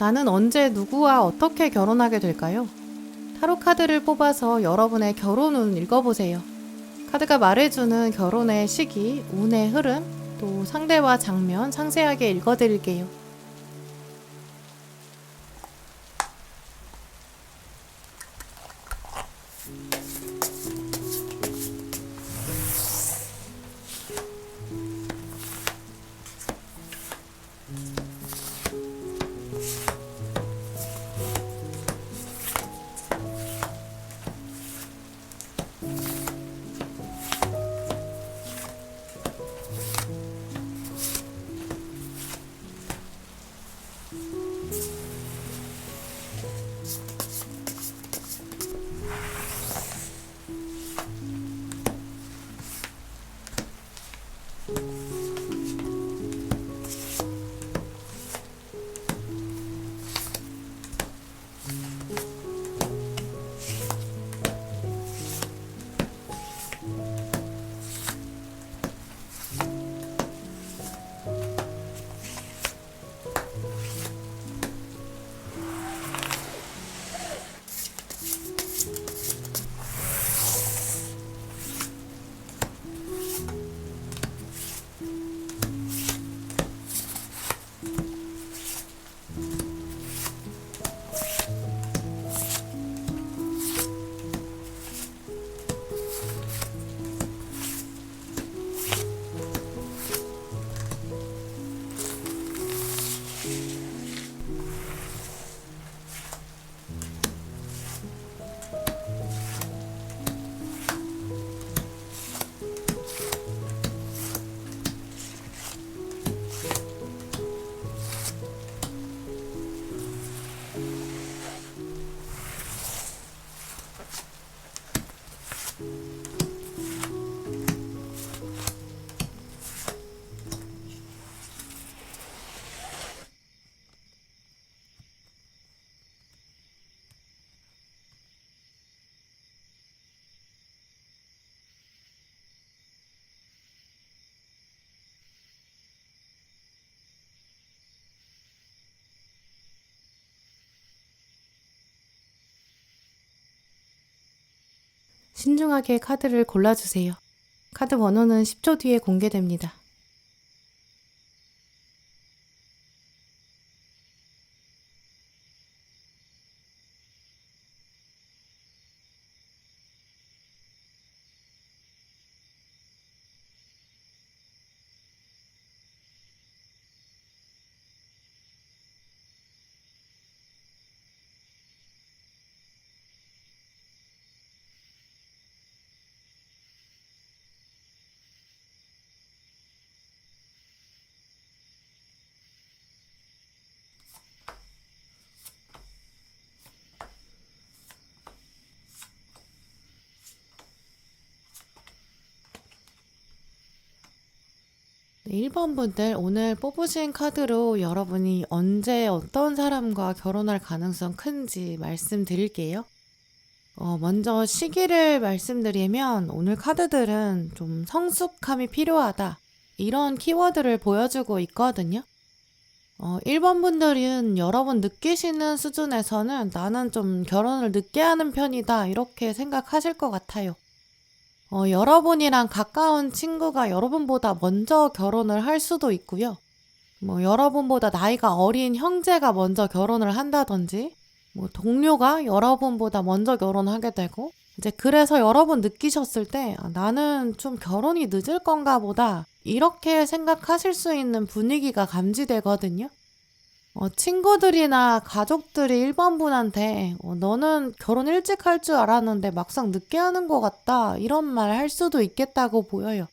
나는 언제 누구와 어떻게 결혼하게 될까요? 타로 카드를 뽑아서 여러분의 결혼운 읽어보세요. 카드가 말해주는 결혼의 시기, 운의 흐름, 또 상대와 장면 상세하게 읽어드릴게요. 신중하게 카드를 골라주세요. 카드 번호는 10초 뒤에 공개됩니다. 네, 1번 분들 오늘 뽑으신 카드로 여러분이 언제 어떤 사람과 결혼할 가능성 큰지 말씀드릴게요. 먼저 시기를 말씀드리면 오늘 카드들은 좀 성숙함이 필요하다. 이런 키워드를 보여주고 있거든요. 1번 분들은 여러분 느끼시는 수준에서는 나는 좀 결혼을 늦게 하는 편이다. 이렇게 생각하실 것 같아요. 여러분이랑 가까운 친구가 여러분보다 먼저 결혼을 할 수도 있고요. 여러분보다 나이가 어린 형제가 먼저 결혼을 한다든지, 동료가 여러분보다 먼저 결혼하게 되고, 이제 그래서 여러분 느끼셨을 때, 나는 좀 결혼이 늦을 건가 보다, 이렇게 생각하실 수 있는 분위기가 감지되거든요. 친구들이나 가족들이 1번 분한테 너는 결혼 일찍 할 줄 알았는데 막상 늦게 하는 것 같다 이런 말 할 수도 있겠다고 보여요.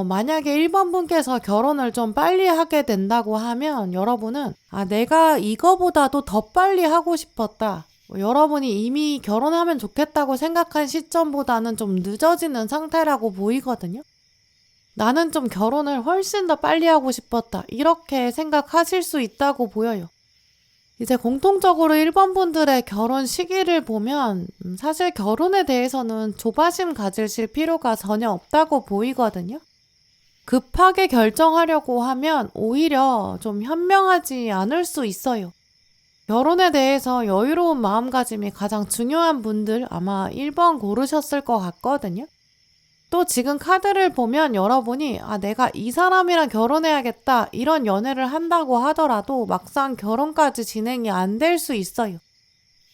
만약에 1번 분께서 결혼을 좀 빨리 하게 된다고 하면 여러분은 내가 이거보다도 더 빨리 하고 싶었다. 여러분이 이미 결혼하면 좋겠다고 생각한 시점보다는 좀 늦어지는 상태라고 보이거든요. 나는 좀 결혼을 훨씬 더 빨리 하고 싶었다. 이렇게 생각하실 수 있다고 보여요. 이제 공통적으로 1번 분들의 결혼 시기를 보면 사실 결혼에 대해서는 조바심 가지실 필요가 전혀 없다고 보이거든요. 급하게 결정하려고 하면 오히려 좀 현명하지 않을 수 있어요. 결혼에 대해서 여유로운 마음가짐이 가장 중요한 분들 아마 1번 고르셨을 것 같거든요. 또 지금 카드를 보면 여러분이 내가 이 사람이랑 결혼해야겠다 이런 연애를 한다고 하더라도 막상 결혼까지 진행이 안 될 수 있어요.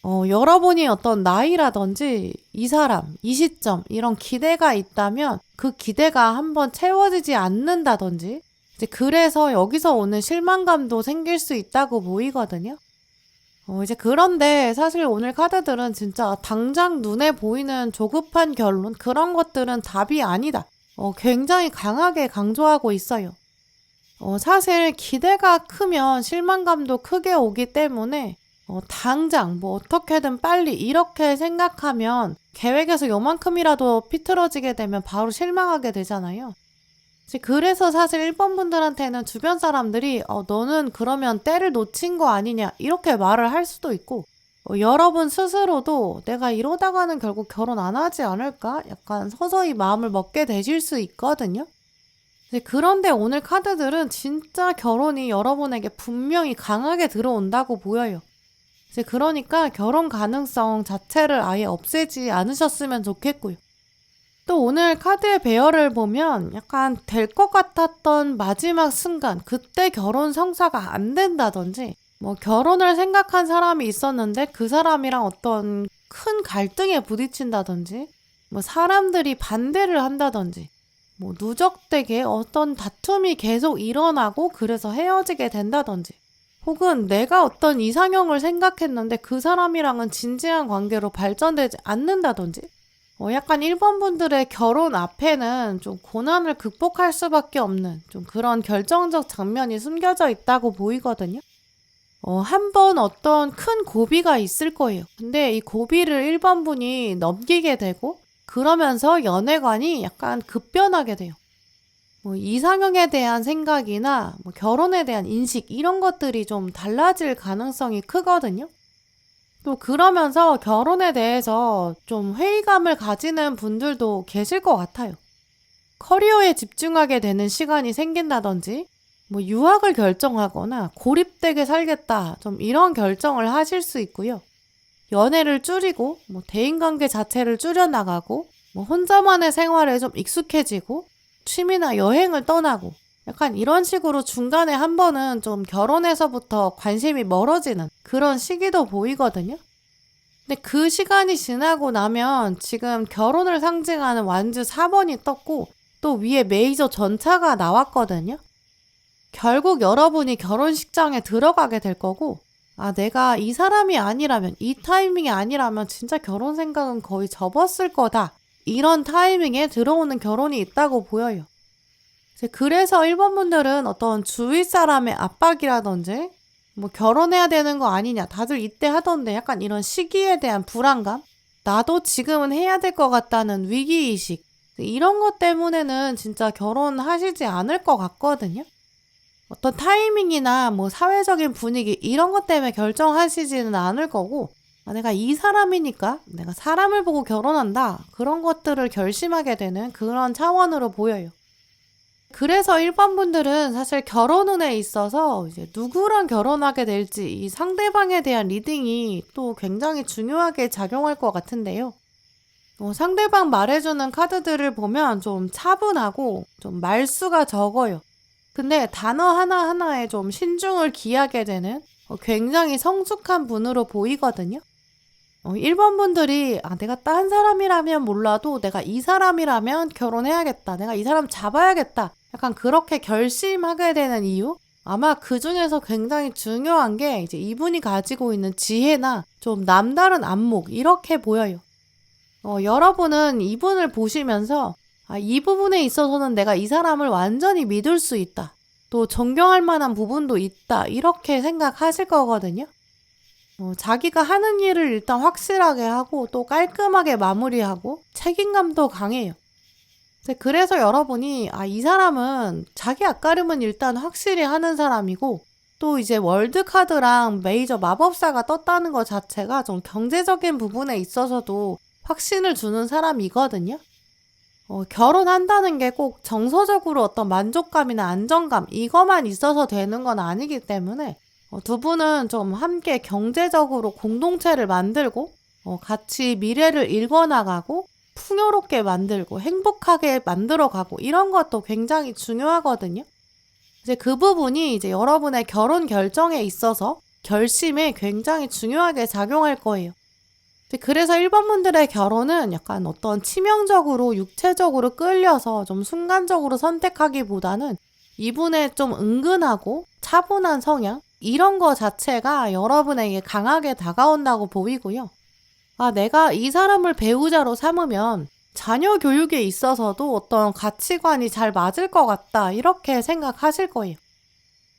여러분이 어떤 나이라든지 이 사람, 이 시점 이런 기대가 있다면 그 기대가 한번 채워지지 않는다든지 이제 그래서 여기서 오는 실망감도 생길 수 있다고 보이거든요. 이제 그런데 사실 오늘 카드들은 진짜 당장 눈에 보이는 조급한 결론 그런 것들은 답이 아니다. 굉장히 강하게 강조하고 있어요. 사실 기대가 크면 실망감도 크게 오기 때문에 당장 뭐 어떻게든 빨리 이렇게 생각하면 계획에서 요만큼이라도 삐뚤어지게 되면 바로 실망하게 되잖아요. 그래서 사실 1번 분들한테는 주변 사람들이 너는 그러면 때를 놓친 거 아니냐 이렇게 말을 할 수도 있고 여러분 스스로도 내가 이러다가는 결국 결혼 안 하지 않을까? 약간 서서히 마음을 먹게 되실 수 있거든요. 그런데 오늘 카드들은 진짜 결혼이 여러분에게 분명히 강하게 들어온다고 보여요. 그러니까 결혼 가능성 자체를 아예 없애지 않으셨으면 좋겠고요. 또 오늘 카드의 배열을 보면 약간 될 것 같았던 마지막 순간 그때 결혼 성사가 안 된다든지 뭐 결혼을 생각한 사람이 있었는데 그 사람이랑 어떤 큰 갈등에 부딪힌다든지 뭐 사람들이 반대를 한다든지 뭐 누적되게 어떤 다툼이 계속 일어나고 그래서 헤어지게 된다든지 혹은 내가 어떤 이상형을 생각했는데 그 사람이랑은 진지한 관계로 발전되지 않는다든지 약간 1번 분들의 결혼 앞에는 좀 고난을 극복할 수밖에 없는 좀 그런 결정적 장면이 숨겨져 있다고 보이거든요. 한번 어떤 큰 고비가 있을 거예요. 근데 이 고비를 1번 분이 넘기게 되고 그러면서 연애관이 약간 급변하게 돼요. 뭐 이상형에 대한 생각이나 뭐 결혼에 대한 인식 이런 것들이 좀 달라질 가능성이 크거든요. 또 그러면서 결혼에 대해서 좀 회의감을 가지는 분들도 계실 것 같아요. 커리어에 집중하게 되는 시간이 생긴다든지 뭐 유학을 결정하거나 고립되게 살겠다 좀 이런 결정을 하실 수 있고요. 연애를 줄이고 뭐 대인관계 자체를 줄여나가고 뭐 혼자만의 생활에 좀 익숙해지고 취미나 여행을 떠나고 약간 이런 식으로 중간에 한 번은 좀 결혼에서부터 관심이 멀어지는 그런 시기도 보이거든요. 근데 그 시간이 지나고 나면 지금 결혼을 상징하는 완주 4번이 떴고 또 위에 메이저 전차가 나왔거든요. 결국 여러분이 결혼식장에 들어가게 될 거고 내가 이 사람이 아니라면 이 타이밍이 아니라면 진짜 결혼 생각은 거의 접었을 거다. 이런 타이밍에 들어오는 결혼이 있다고 보여요. 그래서 1번 분들은 어떤 주위 사람의 압박이라든지 뭐 결혼해야 되는 거 아니냐 다들 이때 하던데 약간 이런 시기에 대한 불안감 나도 지금은 해야 될 것 같다는 위기의식 이런 것 때문에는 진짜 결혼하시지 않을 것 같거든요. 어떤 타이밍이나 뭐 사회적인 분위기 이런 것 때문에 결정하시지는 않을 거고 내가 이 사람이니까 내가 사람을 보고 결혼한다 그런 것들을 결심하게 되는 그런 차원으로 보여요. 그래서 1번 분들은 사실 결혼운에 있어서 이제 누구랑 결혼하게 될지 이 상대방에 대한 리딩이 또 굉장히 중요하게 작용할 것 같은데요. 상대방 말해주는 카드들을 보면 좀 차분하고 좀 말수가 적어요. 근데 단어 하나하나에 좀 신중을 기하게 되는 굉장히 성숙한 분으로 보이거든요. 1번 분들이 내가 딴 사람이라면 몰라도 내가 이 사람이라면 결혼해야겠다. 내가 이 사람 잡아야겠다. 약간 그렇게 결심하게 되는 이유? 아마 그 중에서 굉장히 중요한 게 이제 이분이 가지고 있는 지혜나 좀 남다른 안목 이렇게 보여요. 여러분은 이분을 보시면서 이 부분에 있어서는 내가 이 사람을 완전히 믿을 수 있다. 또 존경할 만한 부분도 있다. 이렇게 생각하실 거거든요. 자기가 하는 일을 일단 확실하게 하고 또 깔끔하게 마무리하고 책임감도 강해요. 그래서 여러분이 이 사람은 자기 앞가림은 일단 확실히 하는 사람이고 또 이제 월드카드랑 메이저 마법사가 떴다는 것 자체가 좀 경제적인 부분에 있어서도 확신을 주는 사람이거든요. 결혼한다는 게 꼭 정서적으로 어떤 만족감이나 안정감 이거만 있어서 되는 건 아니기 때문에 두 분은 좀 함께 경제적으로 공동체를 만들고 같이 미래를 일궈나가고 풍요롭게 만들고 행복하게 만들어가고 이런 것도 굉장히 중요하거든요. 이제 그 부분이 이제 여러분의 결혼 결정에 있어서 결심에 굉장히 중요하게 작용할 거예요. 그래서 1번 분들의 결혼은 약간 어떤 치명적으로 육체적으로 끌려서 좀 순간적으로 선택하기보다는 이분의 좀 은근하고 차분한 성향 이런 거 자체가 여러분에게 강하게 다가온다고 보이고요. 내가 이 사람을 배우자로 삼으면 자녀 교육에 있어서도 어떤 가치관이 잘 맞을 것 같다 이렇게 생각하실 거예요.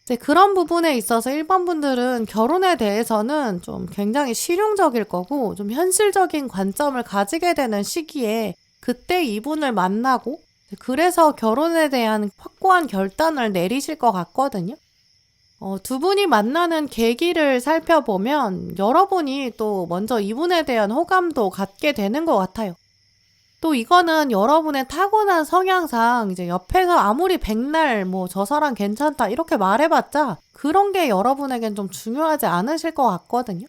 이제 그런 부분에 있어서 1번 분들은 결혼에 대해서는 좀 굉장히 실용적일 거고 좀 현실적인 관점을 가지게 되는 시기에 그때 이분을 만나고 그래서 결혼에 대한 확고한 결단을 내리실 것 같거든요. 두 분이 만나는 계기를 살펴보면 여러분이 또 먼저 이분에 대한 호감도 갖게 되는 것 같아요. 또 이거는 여러분의 타고난 성향상 이제 옆에서 아무리 백날 저 사람 괜찮다 이렇게 말해봤자 그런 게 여러분에겐 좀 중요하지 않으실 것 같거든요.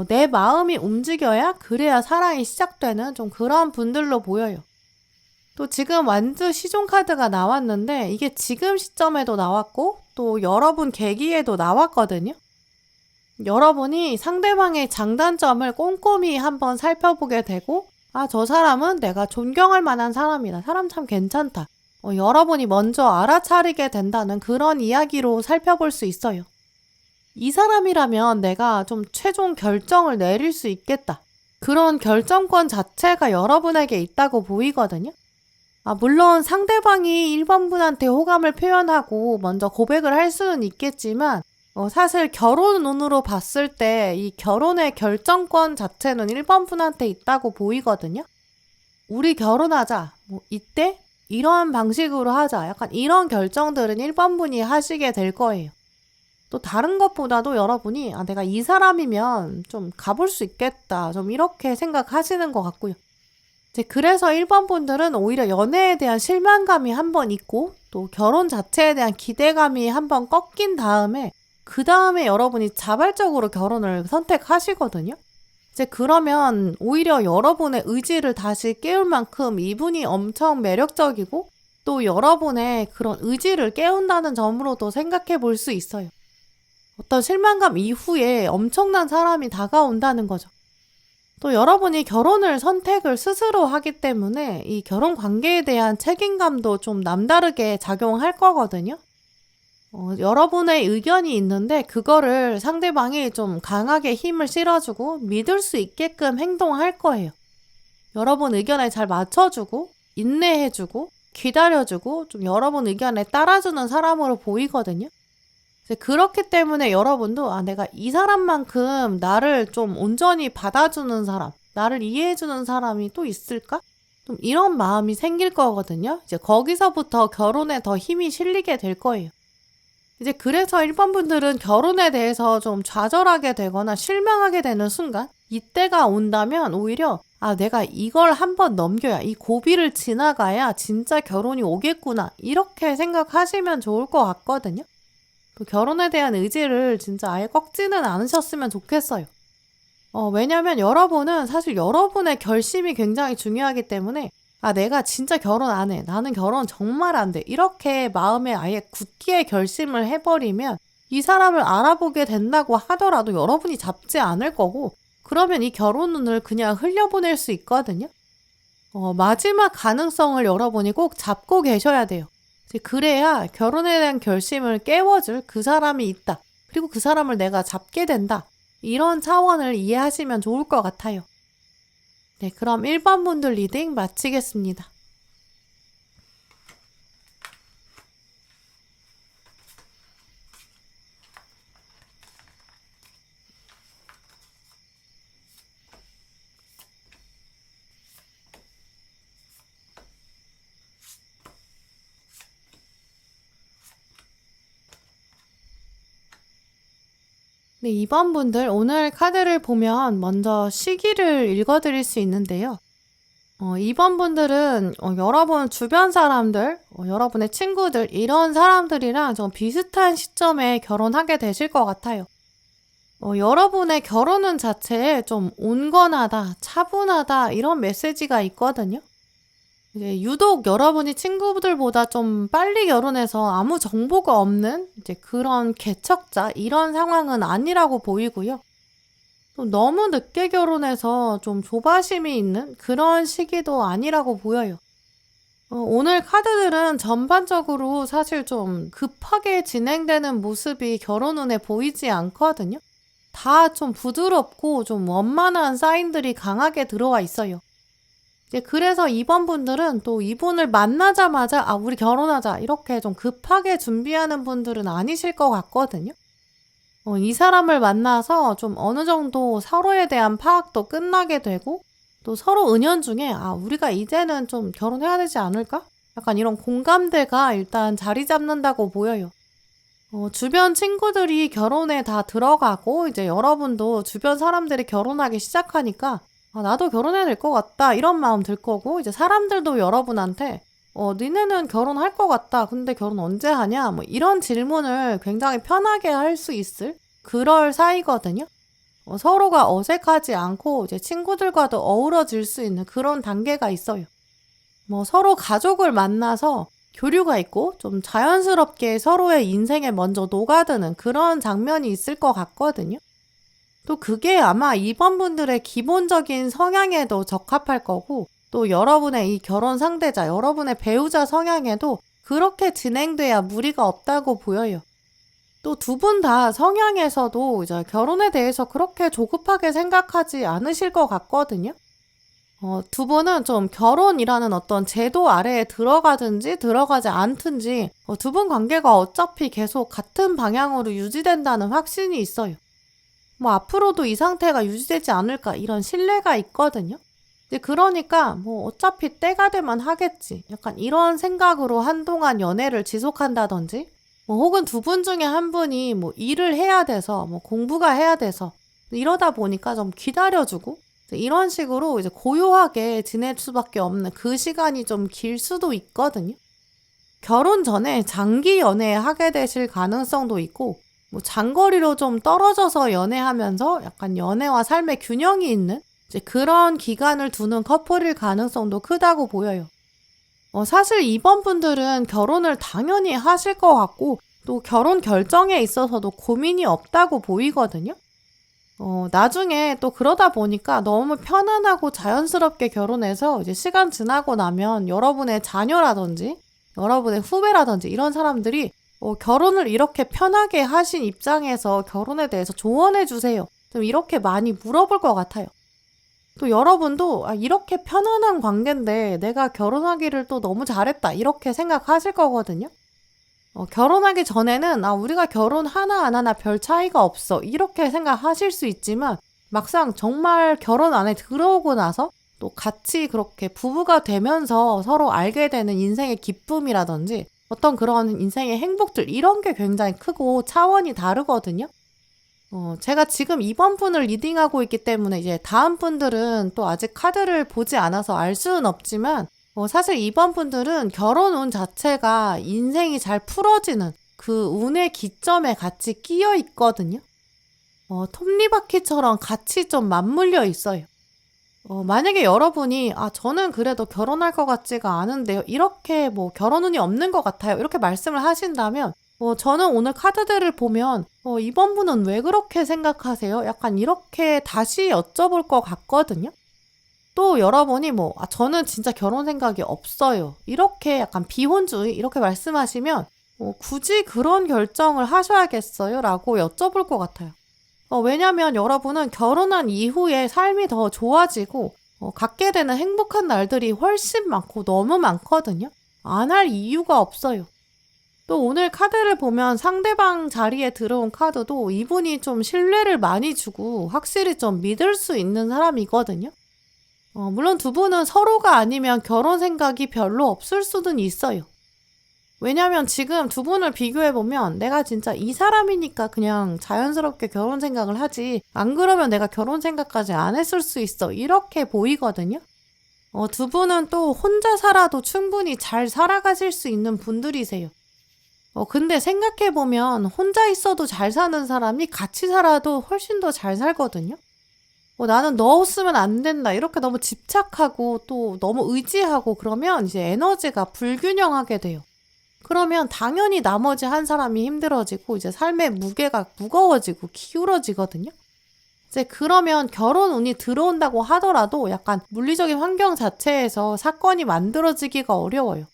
내 마음이 움직여야 그래야 사랑이 시작되는 좀 그런 분들로 보여요. 또 지금 완주 시종 카드가 나왔는데 이게 지금 시점에도 나왔고 또 여러분 계기에도 나왔거든요. 여러분이 상대방의 장단점을 꼼꼼히 한번 살펴보게 되고 저 사람은 내가 존경할 만한 사람이다. 사람 참 괜찮다. 여러분이 먼저 알아차리게 된다는 그런 이야기로 살펴볼 수 있어요. 이 사람이라면 내가 좀 최종 결정을 내릴 수 있겠다. 그런 결정권 자체가 여러분에게 있다고 보이거든요. 물론 상대방이 1번 분한테 호감을 표현하고 먼저 고백을 할 수는 있겠지만 사실 결혼 운으로 봤을 때 이 결혼의 결정권 자체는 1번 분한테 있다고 보이거든요. 우리 결혼하자. 이때 이런 방식으로 하자. 약간 이런 결정들은 1번 분이 하시게 될 거예요. 또 다른 것보다도 여러분이 내가 이 사람이면 좀 가볼 수 있겠다. 좀 이렇게 생각하시는 것 같고요. 그래서 1번 분들은 오히려 연애에 대한 실망감이 한번 있고 또 결혼 자체에 대한 기대감이 한번 꺾인 다음에 그 다음에 여러분이 자발적으로 결혼을 선택하시거든요. 그러면 오히려 여러분의 의지를 다시 깨울 만큼 이분이 엄청 매력적이고 또 여러분의 그런 의지를 깨운다는 점으로도 생각해 볼 수 있어요. 어떤 실망감 이후에 엄청난 사람이 다가온다는 거죠. 또 여러분이 결혼을 선택을 스스로 하기 때문에 이 결혼 관계에 대한 책임감도 좀 남다르게 작용할 거거든요. 여러분의 의견이 있는데 그거를 상대방이 좀 강하게 힘을 실어주고 믿을 수 있게끔 행동할 거예요. 여러분 의견에 잘 맞춰주고 인내해주고 기다려주고 좀 여러분 의견에 따라주는 사람으로 보이거든요. 그렇기 때문에 여러분도 내가 이 사람만큼 나를 좀 온전히 받아주는 사람, 나를 이해해주는 사람이 또 있을까? 좀 이런 마음이 생길 거거든요. 거기서부터 결혼에 더 힘이 실리게 될 거예요. 그래서 1번 분들은 결혼에 대해서 좀 좌절하게 되거나 실망하게 되는 순간 이때가 온다면 오히려 내가 이걸 한번 넘겨야 이 고비를 지나가야 진짜 결혼이 오겠구나 이렇게 생각하시면 좋을 것 같거든요. 또 결혼에 대한 의지를 진짜 아예 꺾지는 않으셨으면 좋겠어요. 왜냐면 여러분은 사실 여러분의 결심이 굉장히 중요하기 때문에 내가 진짜 결혼 안 해. 나는 결혼 정말 안 돼. 이렇게 마음에 아예 굳게 결심을 해버리면 이 사람을 알아보게 된다고 하더라도 여러분이 잡지 않을 거고 그러면 이 결혼 운을 그냥 흘려보낼 수 있거든요. 마지막 가능성을 여러분이 꼭 잡고 계셔야 돼요. 그래야 결혼에 대한 결심을 깨워줄 그 사람이 있다. 그리고 그 사람을 내가 잡게 된다. 이런 차원을 이해하시면 좋을 것 같아요. 네, 그럼 1번 분들 리딩 마치겠습니다. 네, 2번 분들 오늘 카드를 보면 먼저 시기를 읽어드릴 수 있는데요. 이번 분들은 여러분 주변 사람들, 여러분의 친구들, 이런 사람들이랑 좀 비슷한 시점에 결혼하게 되실 것 같아요. 여러분의 결혼은 자체에 좀 온건하다, 차분하다, 이런 메시지가 있거든요. 이제 유독 여러분이 친구들보다 좀 빨리 결혼해서 아무 정보가 없는 이제 그런 개척자, 이런 상황은 아니라고 보이고요. 또 너무 늦게 결혼해서 좀 조바심이 있는 그런 시기도 아니라고 보여요. 오늘 카드들은 전반적으로 사실 좀 급하게 진행되는 모습이 결혼 운에 보이지 않거든요. 다 좀 부드럽고 좀 원만한 사인들이 강하게 들어와 있어요. 이제 그래서 이번 분들은 또 이분을 만나자마자 우리 결혼하자 이렇게 좀 급하게 준비하는 분들은 아니실 것 같거든요. 이 사람을 만나서 좀 어느 정도 서로에 대한 파악도 끝나게 되고 또 서로 은연중에 우리가 이제는 좀 결혼해야 되지 않을까? 약간 이런 공감대가 일단 자리 잡는다고 보여요. 주변 친구들이 결혼에 다 들어가고 이제 여러분도 주변 사람들이 결혼하기 시작하니까 나도 결혼해야 될 것 같다 이런 마음 들 거고 이제 사람들도 여러분한테 니네는 결혼할 것 같다. 근데 결혼 언제 하냐? 뭐 이런 질문을 굉장히 편하게 할 수 있을 그럴 사이거든요. 서로가 어색하지 않고 이제 친구들과도 어우러질 수 있는 그런 단계가 있어요. 뭐 서로 가족을 만나서 교류가 있고 좀 자연스럽게 서로의 인생에 먼저 녹아드는 그런 장면이 있을 것 같거든요. 또 그게 아마 이번 분들의 기본적인 성향에도 적합할 거고 또 여러분의 이 결혼 상대자, 여러분의 배우자 성향에도 그렇게 진행돼야 무리가 없다고 보여요. 또 두 분 다 성향에서도 이제 결혼에 대해서 그렇게 조급하게 생각하지 않으실 것 같거든요. 두 분은 좀 결혼이라는 어떤 제도 아래에 들어가든지 들어가지 않든지 두 분 관계가 어차피 계속 같은 방향으로 유지된다는 확신이 있어요. 뭐 앞으로도 이 상태가 유지되지 않을까 이런 신뢰가 있거든요. 이제 그러니까 뭐 어차피 때가 되면 하겠지. 약간 이런 생각으로 한동안 연애를 지속한다든지 뭐 혹은 두 분 중에 한 분이 뭐 일을 해야 돼서 뭐 공부가 해야 돼서 이러다 보니까 좀 기다려주고 이런 식으로 이제 고요하게 지낼 수밖에 없는 그 시간이 좀 길 수도 있거든요. 결혼 전에 장기 연애하게 되실 가능성도 있고 뭐 장거리로 좀 떨어져서 연애하면서 약간 연애와 삶의 균형이 있는 이제 그런 기간을 두는 커플일 가능성도 크다고 보여요. 사실 이번 분들은 결혼을 당연히 하실 것 같고 또 결혼 결정에 있어서도 고민이 없다고 보이거든요. 나중에 또 그러다 보니까 너무 편안하고 자연스럽게 결혼해서 이제 시간 지나고 나면 여러분의 자녀라든지 여러분의 후배라든지 이런 사람들이 결혼을 이렇게 편하게 하신 입장에서 결혼에 대해서 조언해 주세요. 좀 이렇게 많이 물어볼 것 같아요. 또 여러분도 이렇게 편안한 관계인데 내가 결혼하기를 또 너무 잘했다 이렇게 생각하실 거거든요. 결혼하기 전에는 우리가 결혼 하나 안 하나 별 차이가 없어 이렇게 생각하실 수 있지만 막상 정말 결혼 안에 들어오고 나서 또 같이 그렇게 부부가 되면서 서로 알게 되는 인생의 기쁨이라든지 어떤 그런 인생의 행복들 이런 게 굉장히 크고 차원이 다르거든요. 제가 지금 이번 분을 리딩하고 있기 때문에 이제 다음 분들은 또 아직 카드를 보지 않아서 알 수는 없지만 사실 이번 분들은 결혼 운 자체가 인생이 잘 풀어지는 그 운의 기점에 같이 끼어 있거든요. 톱니바퀴처럼 같이 좀 맞물려 있어요. 만약에 여러분이 저는 그래도 결혼할 것 같지가 않은데요. 이렇게 뭐 결혼 운이 없는 것 같아요. 이렇게 말씀을 하신다면 저는 오늘 카드들을 보면 이번 분은 왜 그렇게 생각하세요? 약간 이렇게 다시 여쭤볼 것 같거든요. 또 여러분이 저는 진짜 결혼 생각이 없어요. 이렇게 약간 비혼주의 이렇게 말씀하시면 굳이 그런 결정을 하셔야겠어요? 라고 여쭤볼 것 같아요. 왜냐면 여러분은 결혼한 이후에 삶이 더 좋아지고 갖게 되는 행복한 날들이 훨씬 많고 너무 많거든요. 안 할 이유가 없어요. 또 오늘 카드를 보면 상대방 자리에 들어온 카드도 이분이 좀 신뢰를 많이 주고 확실히 좀 믿을 수 있는 사람이거든요. 물론 두 분은 서로가 아니면 결혼 생각이 별로 없을 수는 있어요. 왜냐면 지금 두 분을 비교해보면 내가 진짜 이 사람이니까 그냥 자연스럽게 결혼 생각을 하지 안 그러면 내가 결혼 생각까지 안 했을 수 있어 이렇게 보이거든요. 두 분은 또 혼자 살아도 충분히 잘 살아가실 수 있는 분들이세요. 근데 생각해보면 혼자 있어도 잘 사는 사람이 같이 살아도 훨씬 더 잘 살거든요. 나는 너 없으면 안 된다. 이렇게 너무 집착하고 또 너무 의지하고 그러면 이제 에너지가 불균형하게 돼요. 그러면 당연히 나머지 한 사람이 힘들어지고 이제 삶의 무게가 무거워지고 기울어지거든요. 이제 그러면 결혼 운이 들어온다고 하더라도 약간 물리적인 환경 자체에서 사건이 만들어지기가 어려워요.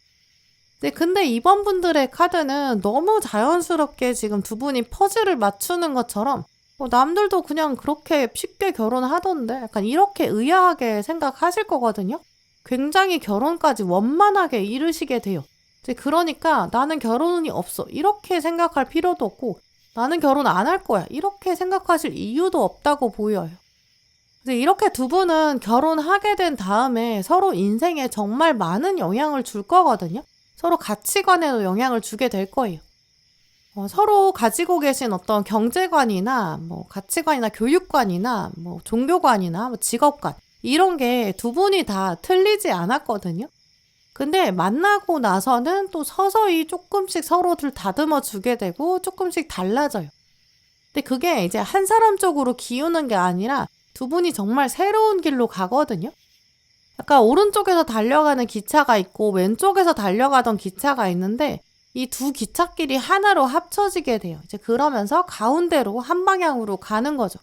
근데 이번 분들의 카드는 너무 자연스럽게 지금 두 분이 퍼즐을 맞추는 것처럼 남들도 그냥 그렇게 쉽게 결혼하던데 약간 이렇게 의아하게 생각하실 거거든요. 굉장히 결혼까지 원만하게 이르시게 돼요. 그러니까 나는 결혼운이 없어 이렇게 생각할 필요도 없고 나는 결혼 안 할 거야 이렇게 생각하실 이유도 없다고 보여요. 이렇게 두 분은 결혼하게 된 다음에 서로 인생에 정말 많은 영향을 줄 거거든요. 서로 가치관에도 영향을 주게 될 거예요. 서로 가지고 계신 어떤 경제관이나 가치관이나 교육관이나 종교관이나 직업관 이런 게 두 분이 다 틀리지 않았거든요. 근데 만나고 나서는 또 서서히 조금씩 서로를 다듬어 주게 되고 조금씩 달라져요. 근데 그게 이제 한 사람 쪽으로 기우는 게 아니라 두 분이 정말 새로운 길로 가거든요. 약간 오른쪽에서 달려가는 기차가 있고 왼쪽에서 달려가던 기차가 있는데 이 두 기찻길이 하나로 합쳐지게 돼요. 이제 그러면서 가운데로 한 방향으로 가는 거죠.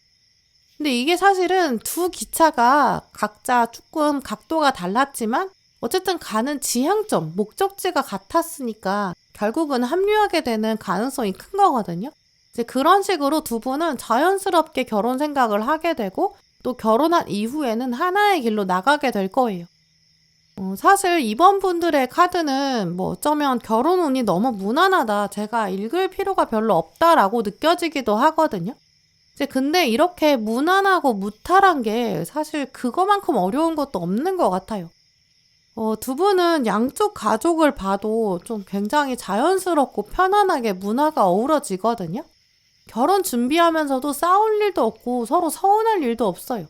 근데 이게 사실은 두 기차가 각자 조금 각도가 달랐지만 어쨌든 가는 지향점, 목적지가 같았으니까 결국은 합류하게 되는 가능성이 큰 거거든요. 이제 그런 식으로 두 분은 자연스럽게 결혼 생각을 하게 되고 또 결혼한 이후에는 하나의 길로 나가게 될 거예요. 사실 이번 분들의 카드는 어쩌면 결혼 운이 너무 무난하다. 제가 읽을 필요가 별로 없다라고 느껴지기도 하거든요. 근데 이렇게 무난하고 무탈한 게 사실 그거만큼 어려운 것도 없는 것 같아요. 두 분은 양쪽 가족을 봐도 좀 굉장히 자연스럽고 편안하게 문화가 어우러지거든요. 결혼 준비하면서도 싸울 일도 없고 서로 서운할 일도 없어요.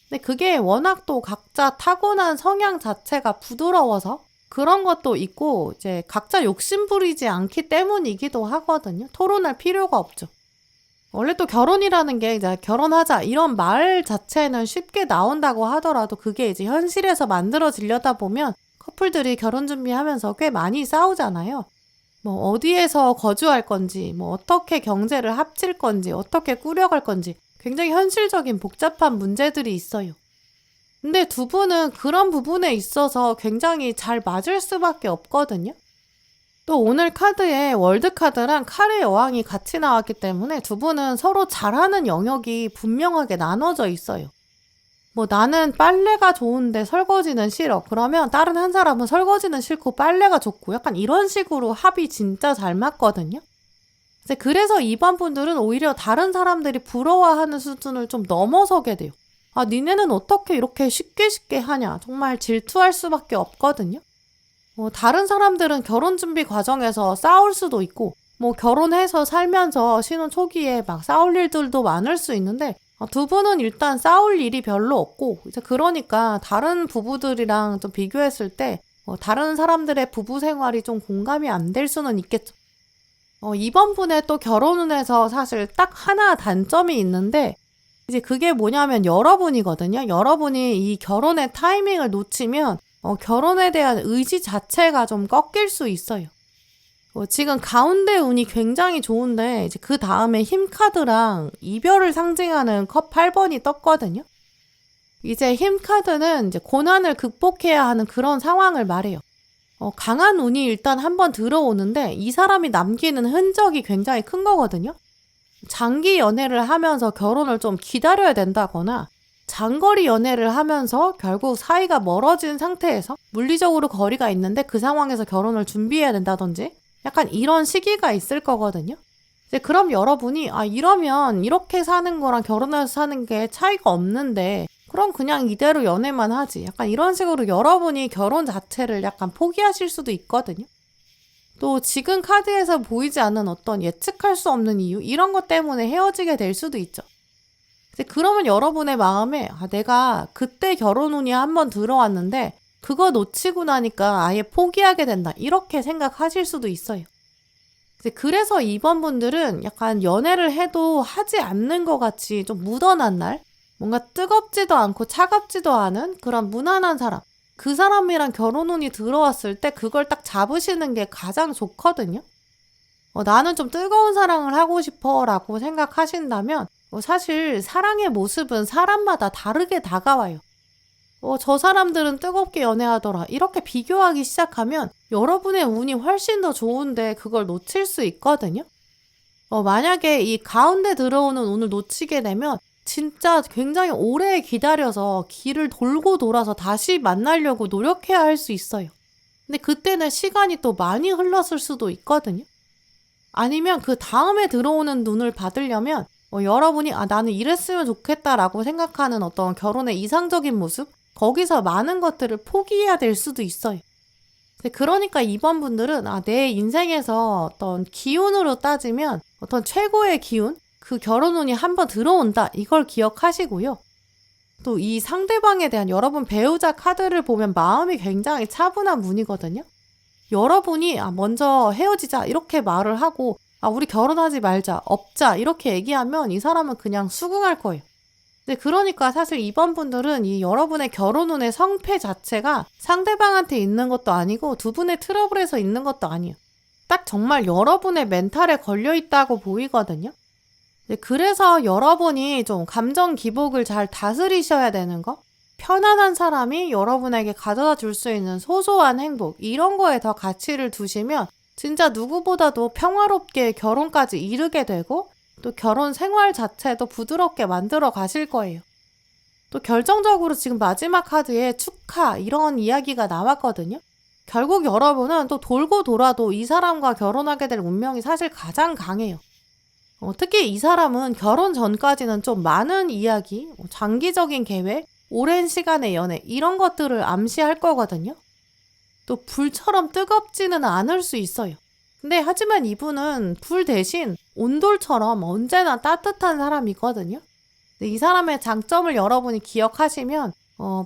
근데 그게 워낙 또 각자 타고난 성향 자체가 부드러워서 그런 것도 있고 이제 각자 욕심 부리지 않기 때문이기도 하거든요. 토론할 필요가 없죠. 원래 또 결혼이라는 게 이제 결혼하자 이런 말 자체는 쉽게 나온다고 하더라도 그게 이제 현실에서 만들어지려다 보면 커플들이 결혼 준비하면서 꽤 많이 싸우잖아요. 어디에서 거주할 건지, 어떻게 경제를 합칠 건지, 어떻게 꾸려갈 건지 굉장히 현실적인 복잡한 문제들이 있어요. 근데 두 분은 그런 부분에 있어서 굉장히 잘 맞을 수밖에 없거든요. 또 오늘 카드에 월드카드랑 칼의 여왕이 같이 나왔기 때문에 두 분은 서로 잘하는 영역이 분명하게 나눠져 있어요. 나는 빨래가 좋은데 설거지는 싫어. 그러면 다른 한 사람은 설거지는 싫고 빨래가 좋고 약간 이런 식으로 합이 진짜 잘 맞거든요. 그래서 이번 분들은 오히려 다른 사람들이 부러워하는 수준을 좀 넘어서게 돼요. 아, 니네는 어떻게 이렇게 쉽게 하냐. 정말 질투할 수밖에 없거든요. 다른 사람들은 결혼 준비 과정에서 싸울 수도 있고 결혼해서 살면서 신혼 초기에 막 싸울 일들도 많을 수 있는데 두 분은 일단 싸울 일이 별로 없고 이제 그러니까 다른 부부들이랑 좀 비교했을 때 다른 사람들의 부부 생활이 좀 공감이 안 될 수는 있겠죠. 이번 분의 또 결혼운에서 사실 딱 하나 단점이 있는데 이제 그게 뭐냐면 여러분이거든요. 여러분이 이 결혼의 타이밍을 놓치면 결혼에 대한 의지 자체가 좀 꺾일 수 있어요. 지금 가운데 운이 굉장히 좋은데 이제 그 다음에 힘카드랑 이별을 상징하는 컵 8번이 떴거든요. 이제 힘카드는 이제 고난을 극복해야 하는 그런 상황을 말해요. 강한 운이 일단 한번 들어오는데 이 사람이 남기는 흔적이 굉장히 큰 거거든요. 장기 연애를 하면서 결혼을 좀 기다려야 된다거나 장거리 연애를 하면서 결국 사이가 멀어진 상태에서 물리적으로 거리가 있는데 그 상황에서 결혼을 준비해야 된다든지 약간 이런 시기가 있을 거거든요. 이제 그럼 여러분이 이러면 이렇게 사는 거랑 결혼해서 사는 게 차이가 없는데 그럼 그냥 이대로 연애만 하지. 약간 이런 식으로 여러분이 결혼 자체를 약간 포기하실 수도 있거든요. 또 지금 카드에서 보이지 않는 어떤 예측할 수 없는 이유 이런 것 때문에 헤어지게 될 수도 있죠. 이제 그러면 여러분의 마음에 내가 그때 결혼 운이 한번 들어왔는데 그거 놓치고 나니까 아예 포기하게 된다. 이렇게 생각하실 수도 있어요. 이제 그래서 이번 분들은 약간 연애를 해도 하지 않는 것 같이 좀 묻어난 날, 뭔가 뜨겁지도 않고 차갑지도 않은 그런 무난한 사람, 그 사람이랑 결혼 운이 들어왔을 때 그걸 딱 잡으시는 게 가장 좋거든요. 나는 좀 뜨거운 사랑을 하고 싶어 라고 생각하신다면 사실 사랑의 모습은 사람마다 다르게 다가와요. 저 사람들은 뜨겁게 연애하더라. 이렇게 비교하기 시작하면 여러분의 운이 훨씬 더 좋은데 그걸 놓칠 수 있거든요. 만약에 이 가운데 들어오는 운을 놓치게 되면 진짜 굉장히 오래 기다려서 길을 돌고 돌아서 다시 만나려고 노력해야 할 수 있어요. 근데 그때는 시간이 또 많이 흘렀을 수도 있거든요. 아니면 그 다음에 들어오는 눈을 받으려면 여러분이 나는 이랬으면 좋겠다라고 생각하는 어떤 결혼의 이상적인 모습, 거기서 많은 것들을 포기해야 될 수도 있어요. 그러니까 이번 분들은 내 인생에서 어떤 기운으로 따지면 어떤 최고의 기운, 그 결혼 운이 한번 들어온다. 이걸 기억하시고요. 또 이 상대방에 대한 여러분 배우자 카드를 보면 마음이 굉장히 차분한 분이거든요. 여러분이 먼저 헤어지자 이렇게 말을 하고 우리 결혼하지 말자, 없자 이렇게 얘기하면 이 사람은 그냥 수긍할 거예요. 네, 그러니까 사실 이번 분들은 이 여러분의 결혼 운의 성패 자체가 상대방한테 있는 것도 아니고 두 분의 트러블에서 있는 것도 아니에요. 딱 정말 여러분의 멘탈에 걸려 있다고 보이거든요. 네, 그래서 여러분이 좀 감정 기복을 잘 다스리셔야 되는 거, 편안한 사람이 여러분에게 가져다 줄 수 있는 소소한 행복, 이런 거에 더 가치를 두시면 진짜 누구보다도 평화롭게 결혼까지 이르게 되고 또 결혼 생활 자체도 부드럽게 만들어 가실 거예요. 또 결정적으로 지금 마지막 카드에 축하 이런 이야기가 나왔거든요. 결국 여러분은 또 돌고 돌아도 이 사람과 결혼하게 될 운명이 사실 가장 강해요. 특히 이 사람은 결혼 전까지는 좀 많은 이야기, 장기적인 계획, 오랜 시간의 연애 이런 것들을 암시할 거거든요. 또 불처럼 뜨겁지는 않을 수 있어요. 근데 하지만 이분은 불 대신 온돌처럼 언제나 따뜻한 사람이거든요. 이 사람의 장점을 여러분이 기억하시면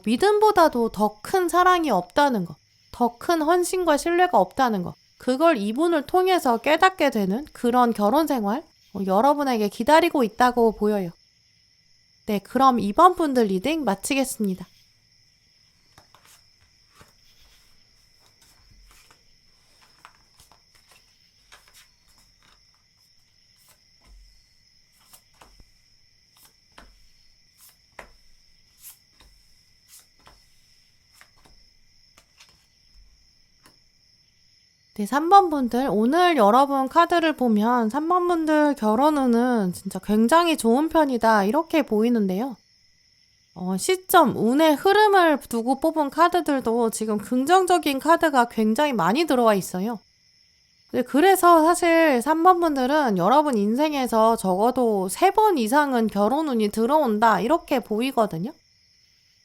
믿음보다도 더 큰 사랑이 없다는 거, 더 큰 헌신과 신뢰가 없다는 거, 그걸 이분을 통해서 깨닫게 되는 그런 결혼 생활 여러분에게 기다리고 있다고 보여요. 네, 그럼 이번 분들 리딩 마치겠습니다. 네, 3번 분들, 오늘 여러분 카드를 보면 3번 분들 결혼 운은 진짜 굉장히 좋은 편이다 이렇게 보이는데요. 시점, 운의 흐름을 두고 뽑은 카드들도 지금 긍정적인 카드가 굉장히 많이 들어와 있어요. 네, 그래서 사실 3번 분들은 여러분 인생에서 적어도 3번 이상은 결혼 운이 들어온다 이렇게 보이거든요.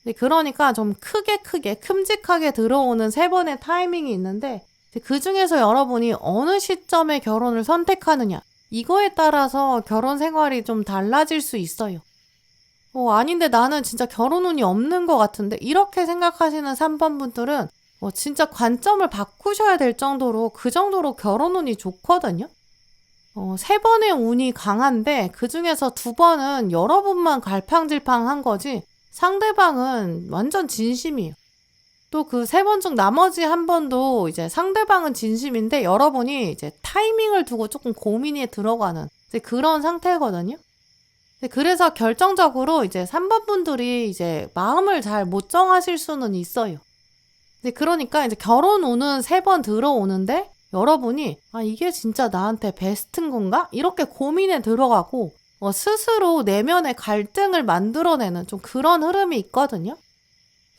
네, 그러니까 좀 크게 큼직하게 들어오는 3번의 타이밍이 있는데 그 중에서 여러분이 어느 시점에 결혼을 선택하느냐 이거에 따라서 결혼 생활이 좀 달라질 수 있어요. 아닌데 나는 진짜 결혼 운이 없는 것 같은데 이렇게 생각하시는 3번 분들은 진짜 관점을 바꾸셔야 될 정도로 그 정도로 결혼 운이 좋거든요. 3번의 운이 강한데 그 중에서 2번은 여러분만 갈팡질팡한 거지 상대방은 완전 진심이에요. 또 그 3번 중 나머지 1번도 이제 상대방은 진심인데 여러분이 이제 타이밍을 두고 조금 고민에 들어가는 이제 그런 상태거든요. 그래서 결정적으로 이제 3번 분들이 이제 마음을 잘 못 정하실 수는 있어요. 그러니까 이제 결혼 운은 3번 들어오는데 여러분이 이게 진짜 나한테 베스트인 건가? 이렇게 고민에 들어가고 스스로 내면의 갈등을 만들어내는 좀 그런 흐름이 있거든요.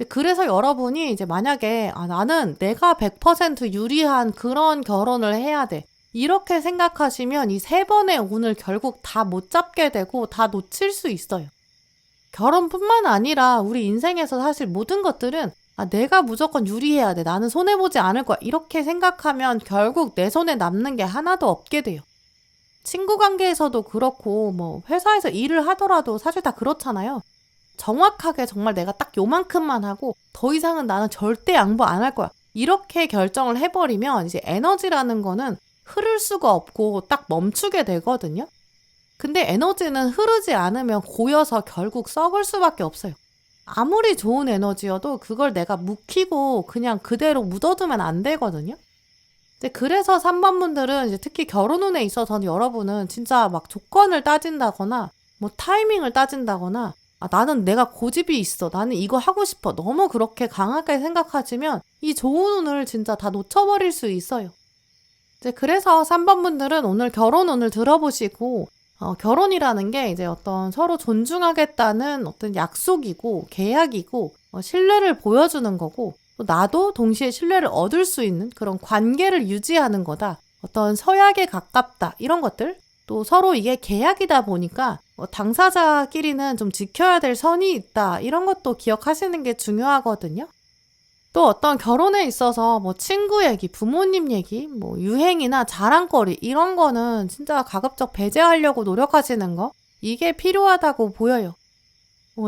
그래서 여러분이 이제 만약에 나는 내가 100% 유리한 그런 결혼을 해야 돼. 이렇게 생각하시면 이 3번의 운을 결국 다 못 잡게 되고 다 놓칠 수 있어요. 결혼뿐만 아니라 우리 인생에서 사실 모든 것들은 내가 무조건 유리해야 돼. 나는 손해보지 않을 거야. 이렇게 생각하면 결국 내 손에 남는 게 하나도 없게 돼요. 친구 관계에서도 그렇고 뭐 회사에서 일을 하더라도 사실 다 그렇잖아요. 정확하게 정말 내가 딱 요만큼만 하고 더 이상은 나는 절대 양보 안 할 거야. 이렇게 결정을 해버리면 이제 에너지라는 거는 흐를 수가 없고 딱 멈추게 되거든요. 근데 에너지는 흐르지 않으면 고여서 결국 썩을 수밖에 없어요. 아무리 좋은 에너지여도 그걸 내가 묵히고 그냥 그대로 묻어두면 안 되거든요. 이제 그래서 3번 분들은 이제 특히 결혼 운에 있어서는 여러분은 진짜 막 조건을 따진다거나 뭐 타이밍을 따진다거나 나는 내가 고집이 있어. 나는 이거 하고 싶어. 너무 그렇게 강하게 생각하시면 이 좋은 운을 진짜 다 놓쳐버릴 수 있어요. 이제 그래서 3번 분들은 오늘 결혼 운을 들어보시고 결혼이라는 게 이제 어떤 서로 존중하겠다는 어떤 약속이고 계약이고 신뢰를 보여주는 거고 또 나도 동시에 신뢰를 얻을 수 있는 그런 관계를 유지하는 거다. 어떤 서약에 가깝다. 이런 것들. 또 서로 이게 계약이다 보니까 당사자끼리는 좀 지켜야 될 선이 있다. 이런 것도 기억하시는 게 중요하거든요. 또 어떤 결혼에 있어서 뭐 친구 얘기, 부모님 얘기, 뭐 유행이나 자랑거리 이런 거는 진짜 가급적 배제하려고 노력하시는 거 이게 필요하다고 보여요.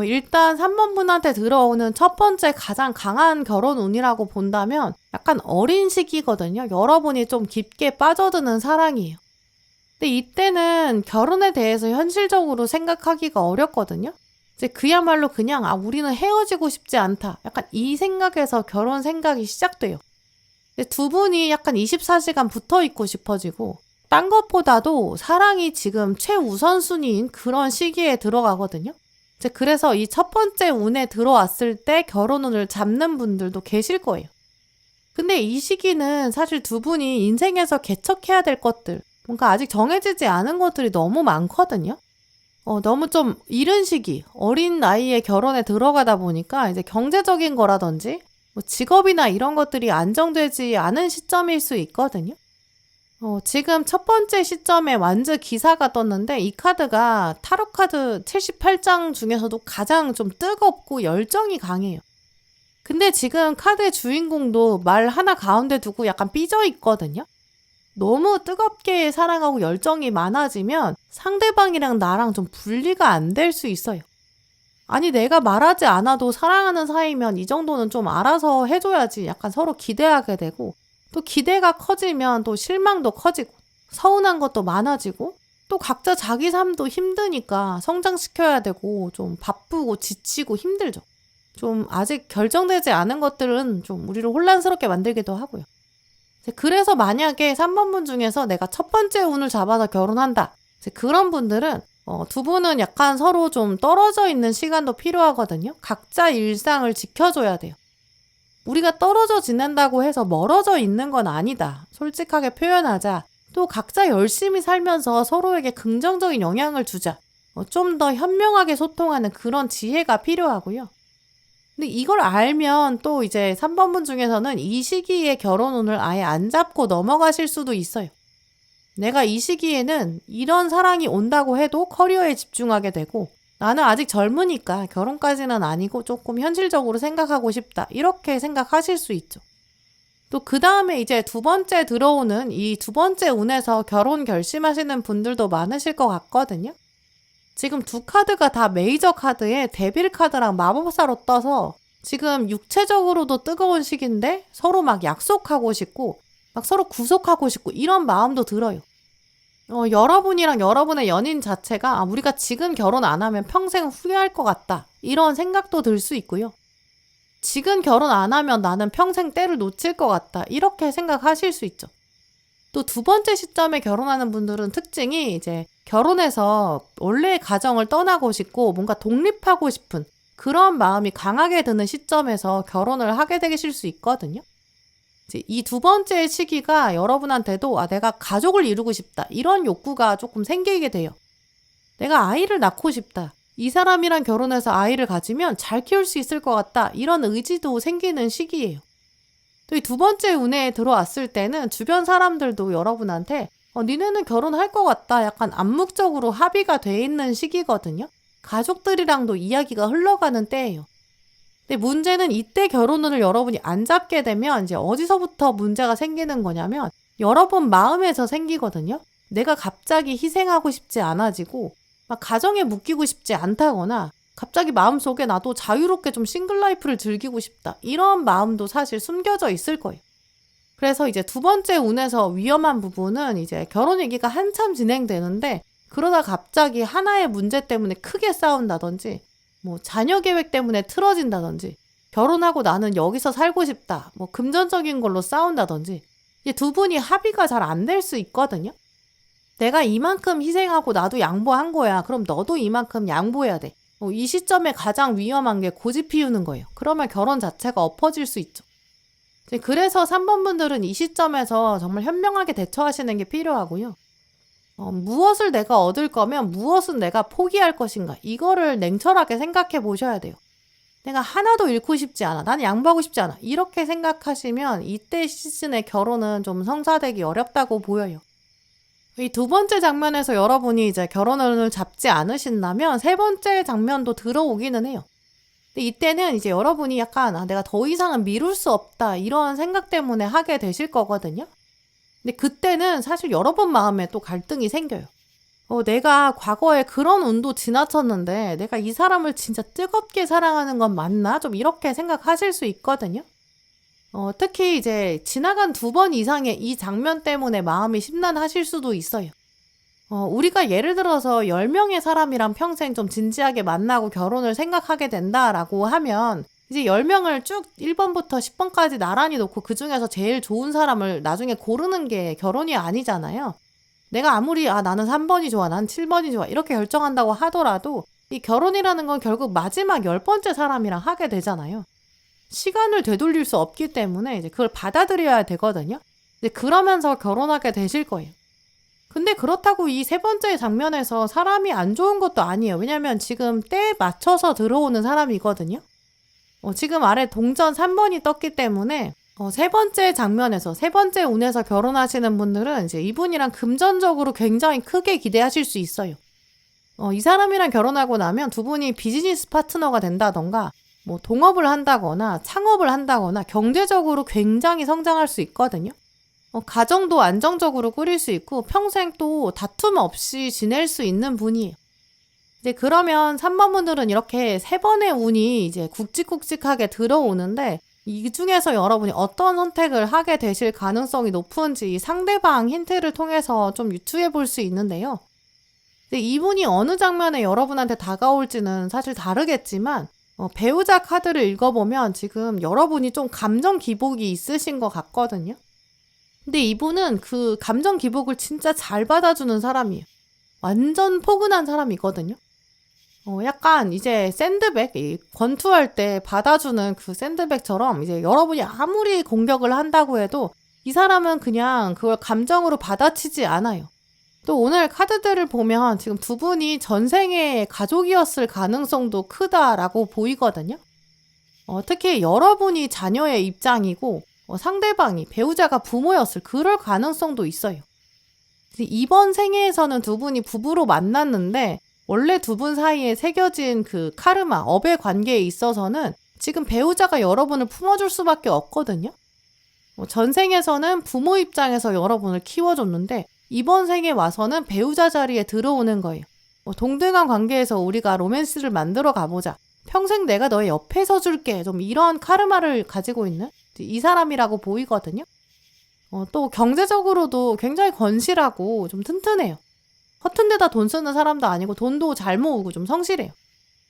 일단 3번 분한테 들어오는 첫 번째 가장 강한 결혼 운이라고 본다면 약간 어린 시기거든요. 여러분이 좀 깊게 빠져드는 사랑이에요. 근데 이때는 결혼에 대해서 현실적으로 생각하기가 어렵거든요. 이제 그야말로 그냥 우리는 헤어지고 싶지 않다. 약간 이 생각에서 결혼 생각이 시작돼요. 근데 두 분이 약간 24시간 붙어 있고 싶어지고 딴 것보다도 사랑이 지금 최우선순위인 그런 시기에 들어가거든요. 이제 그래서 이 첫 번째 운에 들어왔을 때 결혼운을 잡는 분들도 계실 거예요. 근데 이 시기는 사실 두 분이 인생에서 개척해야 될 것들, 뭔가 아직 정해지지 않은 것들이 너무 많거든요. 너무 좀 이른 시기, 어린 나이에 결혼에 들어가다 보니까 이제 경제적인 거라든지 뭐 직업이나 이런 것들이 안정되지 않은 시점일 수 있거든요. 지금 첫 번째 시점에 완즈 기사가 떴는데 이 카드가 타로 카드 78장 중에서도 가장 좀 뜨겁고 열정이 강해요. 근데 지금 카드의 주인공도 말 하나 가운데 두고 약간 삐져 있거든요. 너무 뜨겁게 사랑하고 열정이 많아지면 상대방이랑 나랑 좀 분리가 안 될 수 있어요. 아니 내가 말하지 않아도 사랑하는 사이면 이 정도는 좀 알아서 해줘야지 약간 서로 기대하게 되고 또 기대가 커지면 또 실망도 커지고 서운한 것도 많아지고 또 각자 자기 삶도 힘드니까 성장시켜야 되고 좀 바쁘고 지치고 힘들죠. 좀 아직 결정되지 않은 것들은 좀 우리를 혼란스럽게 만들기도 하고요. 그래서 만약에 3번 분 중에서 내가 첫 번째 운을 잡아서 결혼한다. 그런 분들은 두 분은 약간 서로 좀 떨어져 있는 시간도 필요하거든요. 각자 일상을 지켜줘야 돼요. 우리가 떨어져 지낸다고 해서 멀어져 있는 건 아니다. 솔직하게 표현하자. 또 각자 열심히 살면서 서로에게 긍정적인 영향을 주자. 좀 더 현명하게 소통하는 그런 지혜가 필요하고요. 근데 이걸 알면 또 이제 3번 분 중에서는 이 시기에 결혼 운을 아예 안 잡고 넘어가실 수도 있어요. 내가 이 시기에는 이런 사랑이 온다고 해도 커리어에 집중하게 되고 나는 아직 젊으니까 결혼까지는 아니고 조금 현실적으로 생각하고 싶다. 이렇게 생각하실 수 있죠. 또 그 다음에 이제 두 번째 들어오는 이 두 번째 운에서 결혼 결심하시는 분들도 많으실 것 같거든요. 지금 두 카드가 다 메이저 카드에 데빌 카드랑 마법사로 떠서 지금 육체적으로도 뜨거운 시기인데 서로 막 약속하고 싶고 막 서로 구속하고 싶고 이런 마음도 들어요. 여러분이랑 여러분의 연인 자체가 우리가 지금 결혼 안 하면 평생 후회할 것 같다. 이런 생각도 들 수 있고요. 지금 결혼 안 하면 나는 평생 때를 놓칠 것 같다. 이렇게 생각하실 수 있죠. 또 두 번째 시점에 결혼하는 분들은 특징이 이제 결혼해서 원래의 가정을 떠나고 싶고 뭔가 독립하고 싶은 그런 마음이 강하게 드는 시점에서 결혼을 하게 되실 수 있거든요. 이 두 번째 시기가 여러분한테도 내가 가족을 이루고 싶다. 이런 욕구가 조금 생기게 돼요. 내가 아이를 낳고 싶다. 이 사람이랑 결혼해서 아이를 가지면 잘 키울 수 있을 것 같다. 이런 의지도 생기는 시기예요. 또 이 두 번째 운에 들어왔을 때는 주변 사람들도 여러분한테 니네는 결혼할 것 같다. 약간 암묵적으로 합의가 돼 있는 시기거든요. 가족들이랑도 이야기가 흘러가는 때예요. 근데 문제는 이때 결혼을 여러분이 안 잡게 되면 이제 어디서부터 문제가 생기는 거냐면 여러분 마음에서 생기거든요. 내가 갑자기 희생하고 싶지 않아지고 막 가정에 묶이고 싶지 않다거나 갑자기 마음속에 나도 자유롭게 좀 싱글 라이프를 즐기고 싶다. 이런 마음도 사실 숨겨져 있을 거예요. 그래서 이제 두 번째 운에서 위험한 부분은 이제 결혼 얘기가 한참 진행되는데 그러다 갑자기 하나의 문제 때문에 크게 싸운다든지 뭐 자녀 계획 때문에 틀어진다든지 결혼하고 나는 여기서 살고 싶다. 뭐 금전적인 걸로 싸운다든지 이게 두 분이 합의가 잘 안 될 수 있거든요. 내가 이만큼 희생하고 나도 양보한 거야. 그럼 너도 이만큼 양보해야 돼. 이 시점에 가장 위험한 게 고집 피우는 거예요. 그러면 결혼 자체가 엎어질 수 있죠. 그래서 3번 분들은 이 시점에서 정말 현명하게 대처하시는 게 필요하고요. 무엇을 내가 얻을 거면 무엇은 내가 포기할 것인가. 이거를 냉철하게 생각해 보셔야 돼요. 내가 하나도 잃고 싶지 않아. 나는 양보하고 싶지 않아. 이렇게 생각하시면 이때 시즌의 결혼은 좀 성사되기 어렵다고 보여요. 이 두 번째 장면에서 여러분이 이제 결혼을 잡지 않으신다면 세 번째 장면도 들어오기는 해요. 근데 이때는 이제 여러분이 약간 내가 더 이상은 미룰 수 없다 이런 생각 때문에 하게 되실 거거든요. 근데 그때는 사실 여러분 마음에 또 갈등이 생겨요. 내가 과거에 그런 운도 지나쳤는데 내가 이 사람을 진짜 뜨겁게 사랑하는 건 맞나? 좀 이렇게 생각하실 수 있거든요. 특히 이제 지나간 2번 이상의 이 장면 때문에 마음이 심란하실 수도 있어요. 우리가 예를 들어서 10명의 사람이랑 평생 좀 진지하게 만나고 결혼을 생각하게 된다라고 하면 이제 10명을 쭉 1번부터 10번까지 나란히 놓고 그 중에서 제일 좋은 사람을 나중에 고르는 게 결혼이 아니잖아요. 내가 아무리 나는 3번이 좋아, 난 7번이 좋아 이렇게 결정한다고 하더라도 이 결혼이라는 건 결국 마지막 10번째 사람이랑 하게 되잖아요. 시간을 되돌릴 수 없기 때문에 이제 그걸 받아들여야 되거든요. 이제 그러면서 결혼하게 되실 거예요. 근데 그렇다고 이 세 번째 장면에서 사람이 안 좋은 것도 아니에요. 왜냐면 지금 때에 맞춰서 들어오는 사람이거든요. 지금 아래 동전 3번이 떴기 때문에 세 번째 장면에서 세 번째 운에서 결혼하시는 분들은 이제 이분이랑 금전적으로 굉장히 크게 기대하실 수 있어요. 이 사람이랑 결혼하고 나면 두 분이 비즈니스 파트너가 된다던가 뭐 동업을 한다거나 창업을 한다거나 경제적으로 굉장히 성장할 수 있거든요. 가정도 안정적으로 꾸릴 수 있고 평생 또 다툼 없이 지낼 수 있는 분이에요. 이제 그러면 3번 분들은 이렇게 세 번의 운이 이제 굵직굵직하게 들어오는데 이 중에서 여러분이 어떤 선택을 하게 되실 가능성이 높은지 상대방 힌트를 통해서 좀 유추해 볼 수 있는데요. 근데 이분이 어느 장면에 여러분한테 다가올지는 사실 다르겠지만 배우자 카드를 읽어보면 지금 여러분이 좀 감정 기복이 있으신 것 같거든요. 근데 이분은 그 감정 기복을 진짜 잘 받아주는 사람이에요. 완전 포근한 사람이거든요. 약간 이제 샌드백, 권투할 때 받아주는 그 샌드백처럼 이제 여러분이 아무리 공격을 한다고 해도 이 사람은 그냥 그걸 감정으로 받아치지 않아요. 또 오늘 카드들을 보면 지금 두 분이 전생의 가족이었을 가능성도 크다라고 보이거든요. 특히 여러분이 자녀의 입장이고 상대방이 배우자가 부모였을 그럴 가능성도 있어요. 이번 생애에서는 두 분이 부부로 만났는데 원래 두 분 사이에 새겨진 그 카르마, 업의 관계에 있어서는 지금 배우자가 여러분을 품어줄 수밖에 없거든요. 전생에서는 부모 입장에서 여러분을 키워줬는데 이번 생에 와서는 배우자 자리에 들어오는 거예요. 동등한 관계에서 우리가 로맨스를 만들어 가보자. 평생 내가 너의 옆에 서줄게. 좀 이런 카르마를 가지고 있는 이 사람이라고 보이거든요. 또 경제적으로도 굉장히 건실하고 좀 튼튼해요. 허튼 데다 돈 쓰는 사람도 아니고 돈도 잘 모으고 좀 성실해요.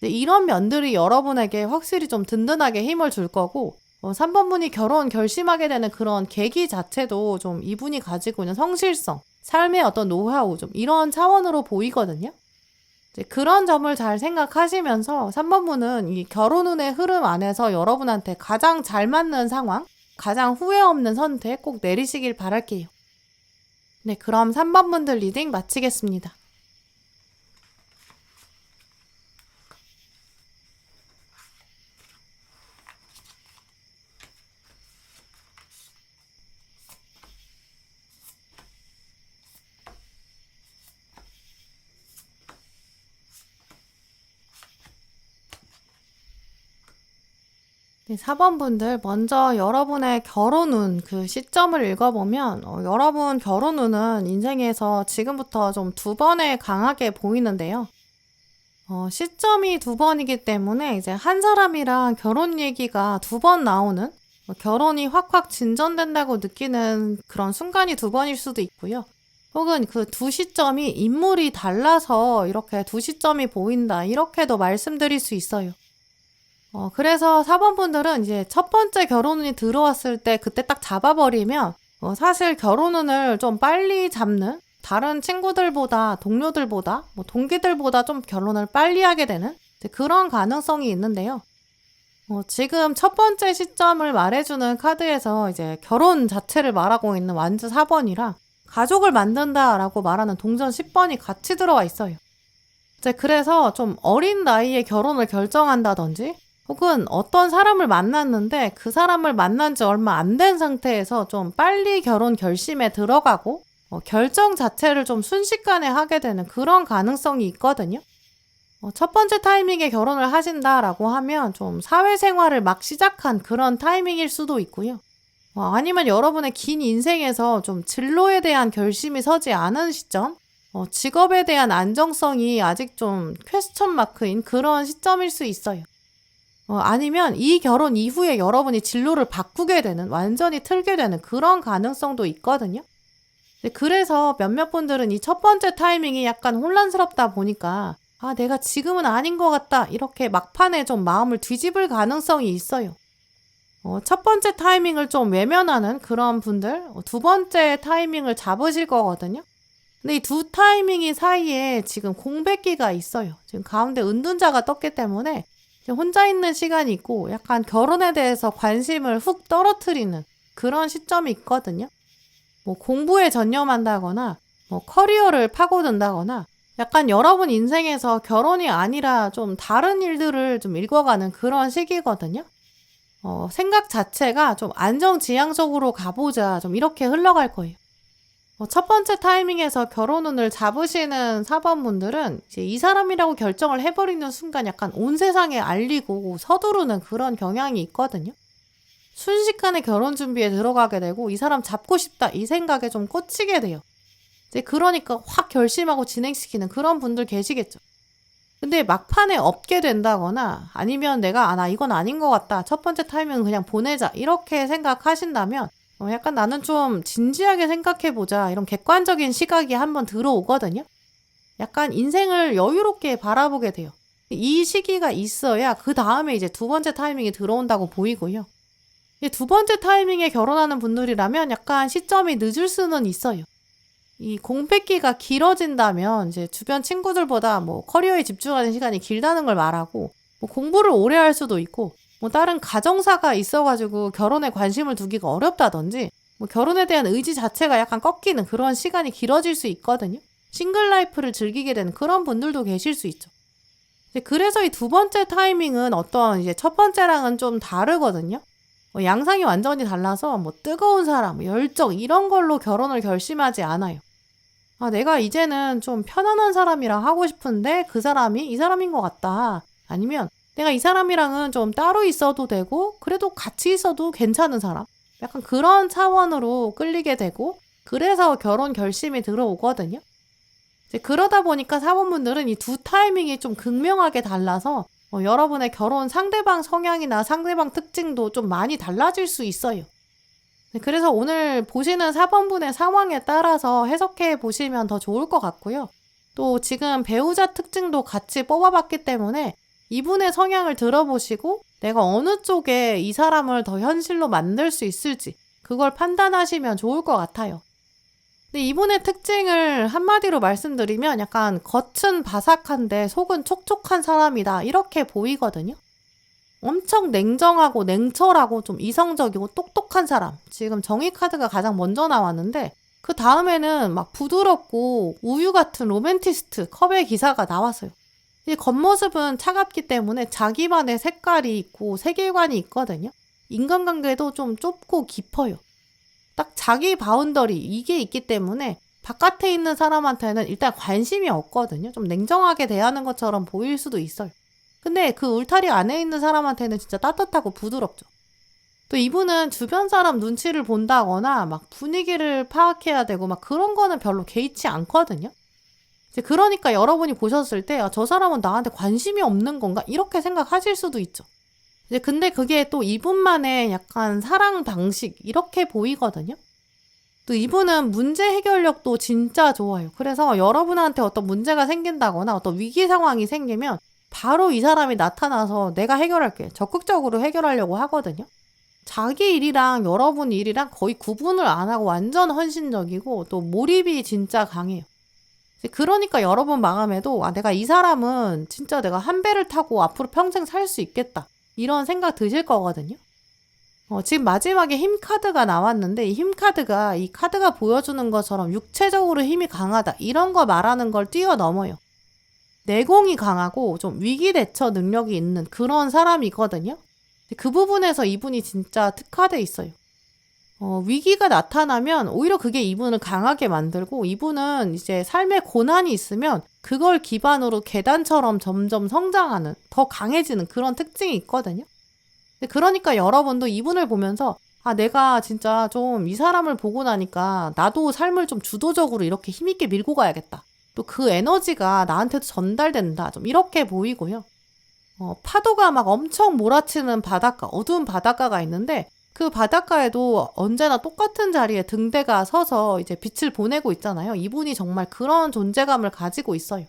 이런 면들이 여러분에게 확실히 좀 든든하게 힘을 줄 거고 3번 분이 결혼 결심하게 되는 그런 계기 자체도 좀 이분이 가지고 있는 성실성, 삶의 어떤 노하우 좀 이런 차원으로 보이거든요. 그런 점을 잘 생각하시면서 3번 분은 이 결혼운의 흐름 안에서 여러분한테 가장 잘 맞는 상황, 가장 후회 없는 선택 꼭 내리시길 바랄게요. 네, 그럼 3번 분들 리딩 마치겠습니다. 네, 4번 분들 먼저 여러분의 결혼 운 그 시점을 읽어보면 여러분 결혼 운은 인생에서 지금부터 좀 두 번에 강하게 보이는데요. 시점이 두 번이기 때문에 이제 한 사람이랑 결혼 얘기가 두 번 나오는 결혼이 확확 진전된다고 느끼는 그런 순간이 두 번일 수도 있고요. 혹은 그 두 시점이 인물이 달라서 이렇게 두 시점이 보인다 이렇게도 말씀드릴 수 있어요. 그래서 4번 분들은 이제 첫 번째 결혼운이 들어왔을 때 그때 딱 잡아버리면 사실 결혼운을 좀 빨리 잡는 다른 친구들보다 동료들보다 뭐 동기들보다 좀 결혼을 빨리 하게 되는 그런 가능성이 있는데요. 지금 첫 번째 시점을 말해주는 카드에서 이제 결혼 자체를 말하고 있는 완즈 4번이랑 가족을 만든다라고 말하는 동전 10번이 같이 들어와 있어요. 이제 그래서 좀 어린 나이에 결혼을 결정한다든지 혹은 어떤 사람을 만났는데 그 사람을 만난 지 얼마 안 된 상태에서 좀 빨리 결혼 결심에 들어가고 결정 자체를 좀 순식간에 하게 되는 그런 가능성이 있거든요. 첫 번째 타이밍에 결혼을 하신다라고 하면 좀 사회생활을 막 시작한 그런 타이밍일 수도 있고요. 아니면 여러분의 긴 인생에서 좀 진로에 대한 결심이 서지 않은 시점, 직업에 대한 안정성이 아직 좀 퀘스천 마크인 그런 시점일 수 있어요. 아니면 이 결혼 이후에 여러분이 진로를 바꾸게 되는, 완전히 틀게 되는 그런 가능성도 있거든요. 그래서 몇몇 분들은 이 첫 번째 타이밍이 약간 혼란스럽다 보니까 내가 지금은 아닌 것 같다 이렇게 막판에 좀 마음을 뒤집을 가능성이 있어요. 첫 번째 타이밍을 좀 외면하는 그런 분들 두 번째 타이밍을 잡으실 거거든요. 근데 이 두 타이밍이 사이에 지금 공백기가 있어요. 지금 가운데 은둔자가 떴기 때문에 혼자 있는 시간이 있고 약간 결혼에 대해서 관심을 훅 떨어뜨리는 그런 시점이 있거든요. 뭐 공부에 전념한다거나 뭐 커리어를 파고든다거나 약간 여러분 인생에서 결혼이 아니라 좀 다른 일들을 좀 읽어가는 그런 시기거든요. 생각 자체가 좀 안정지향적으로 가보자 좀 이렇게 흘러갈 거예요. 첫 번째 타이밍에서 결혼운을 잡으시는 4번 분들은 이제 이 사람이라고 결정을 해버리는 순간 약간 온 세상에 알리고 서두르는 그런 경향이 있거든요. 순식간에 결혼 준비에 들어가게 되고 이 사람 잡고 싶다 이 생각에 좀 꽂히게 돼요. 이제 그러니까 확 결심하고 진행시키는 그런 분들 계시겠죠. 근데 막판에 없게 된다거나 아니면 내가 나 이건 아닌 것 같다. 첫 번째 타이밍은 그냥 보내자. 이렇게 생각하신다면 약간 나는 좀 진지하게 생각해보자. 이런 객관적인 시각이 한번 들어오거든요. 약간 인생을 여유롭게 바라보게 돼요. 이 시기가 있어야 그 다음에 이제 두 번째 타이밍이 들어온다고 보이고요. 두 번째 타이밍에 결혼하는 분들이라면 약간 시점이 늦을 수는 있어요. 이 공백기가 길어진다면 이제 주변 친구들보다 뭐 커리어에 집중하는 시간이 길다는 걸 말하고 뭐 공부를 오래 할 수도 있고 뭐 다른 가정사가 있어가지고 결혼에 관심을 두기가 어렵다든지 뭐 결혼에 대한 의지 자체가 약간 꺾이는 그런 시간이 길어질 수 있거든요. 싱글 라이프를 즐기게 되는 그런 분들도 계실 수 있죠. 그래서 이 두 번째 타이밍은 어떤 이제 첫 번째랑은 좀 다르거든요. 양상이 완전히 달라서 뭐 뜨거운 사람, 열정 이런 걸로 결혼을 결심하지 않아요. 내가 이제는 좀 편안한 사람이랑 하고 싶은데 그 사람이 이 사람인 것 같다. 아니면 내가 이 사람이랑은 좀 따로 있어도 되고 그래도 같이 있어도 괜찮은 사람. 약간 그런 차원으로 끌리게 되고 그래서 결혼 결심이 들어오거든요. 이제 그러다 보니까 사모분들은 이 두 타이밍이 좀 극명하게 달라서 여러분의 결혼 상대방 성향이나 상대방 특징도 좀 많이 달라질 수 있어요. 그래서 오늘 보시는 4번분의 상황에 따라서 해석해 보시면 더 좋을 것 같고요. 또 지금 배우자 특징도 같이 뽑아봤기 때문에 이분의 성향을 들어보시고 내가 어느 쪽에 이 사람을 더 현실로 만들 수 있을지 그걸 판단하시면 좋을 것 같아요. 근데 이분의 특징을 한마디로 말씀드리면 약간 겉은 바삭한데 속은 촉촉한 사람이다 이렇게 보이거든요. 엄청 냉정하고 냉철하고 좀 이성적이고 똑똑한 사람. 지금 정의 카드가 가장 먼저 나왔는데 그 다음에는 막 부드럽고 우유 같은 로맨티스트 컵의 기사가 나왔어요. 이 겉모습은 차갑기 때문에 자기만의 색깔이 있고 세계관이 있거든요. 인간관계도 좀 좁고 깊어요. 딱 자기 바운더리 이게 있기 때문에 바깥에 있는 사람한테는 일단 관심이 없거든요. 좀 냉정하게 대하는 것처럼 보일 수도 있어요. 근데 그 울타리 안에 있는 사람한테는 진짜 따뜻하고 부드럽죠. 또 이분은 주변 사람 눈치를 본다거나 막 분위기를 파악해야 되고 막 그런 거는 별로 개의치 않거든요. 이제 그러니까 여러분이 보셨을 때 저 사람은 나한테 관심이 없는 건가? 이렇게 생각하실 수도 있죠. 이제 근데 그게 또 이분만의 약간 사랑 방식 이렇게 보이거든요. 또 이분은 문제 해결력도 진짜 좋아요. 그래서 여러분한테 어떤 문제가 생긴다거나 어떤 위기 상황이 생기면 바로 이 사람이 나타나서 내가 해결할게. 적극적으로 해결하려고 하거든요. 자기 일이랑 여러분 일이랑 거의 구분을 안 하고 완전 헌신적이고 또 몰입이 진짜 강해요. 그러니까 여러분 마음에도 내가 이 사람은 진짜 내가 한 배를 타고 앞으로 평생 살 수 있겠다. 이런 생각 드실 거거든요. 지금 마지막에 힘 카드가 나왔는데 이 힘 카드가 이 카드가 보여주는 것처럼 육체적으로 힘이 강하다. 이런 거 말하는 걸 뛰어넘어요. 내공이 강하고 좀 위기 대처 능력이 있는 그런 사람이거든요. 그 부분에서 이분이 진짜 특화돼 있어요. 위기가 나타나면 오히려 그게 이분을 강하게 만들고 이분은 이제 삶에 고난이 있으면 그걸 기반으로 계단처럼 점점 성장하는 더 강해지는 그런 특징이 있거든요. 그러니까 여러분도 이분을 보면서 내가 진짜 좀 이 사람을 보고 나니까 나도 삶을 좀 주도적으로 이렇게 힘있게 밀고 가야겠다. 또 그 에너지가 나한테도 전달된다. 좀 이렇게 보이고요. 파도가 막 엄청 몰아치는 바닷가, 어두운 바닷가가 있는데 그 바닷가에도 언제나 똑같은 자리에 등대가 서서 이제 빛을 보내고 있잖아요. 이분이 정말 그런 존재감을 가지고 있어요.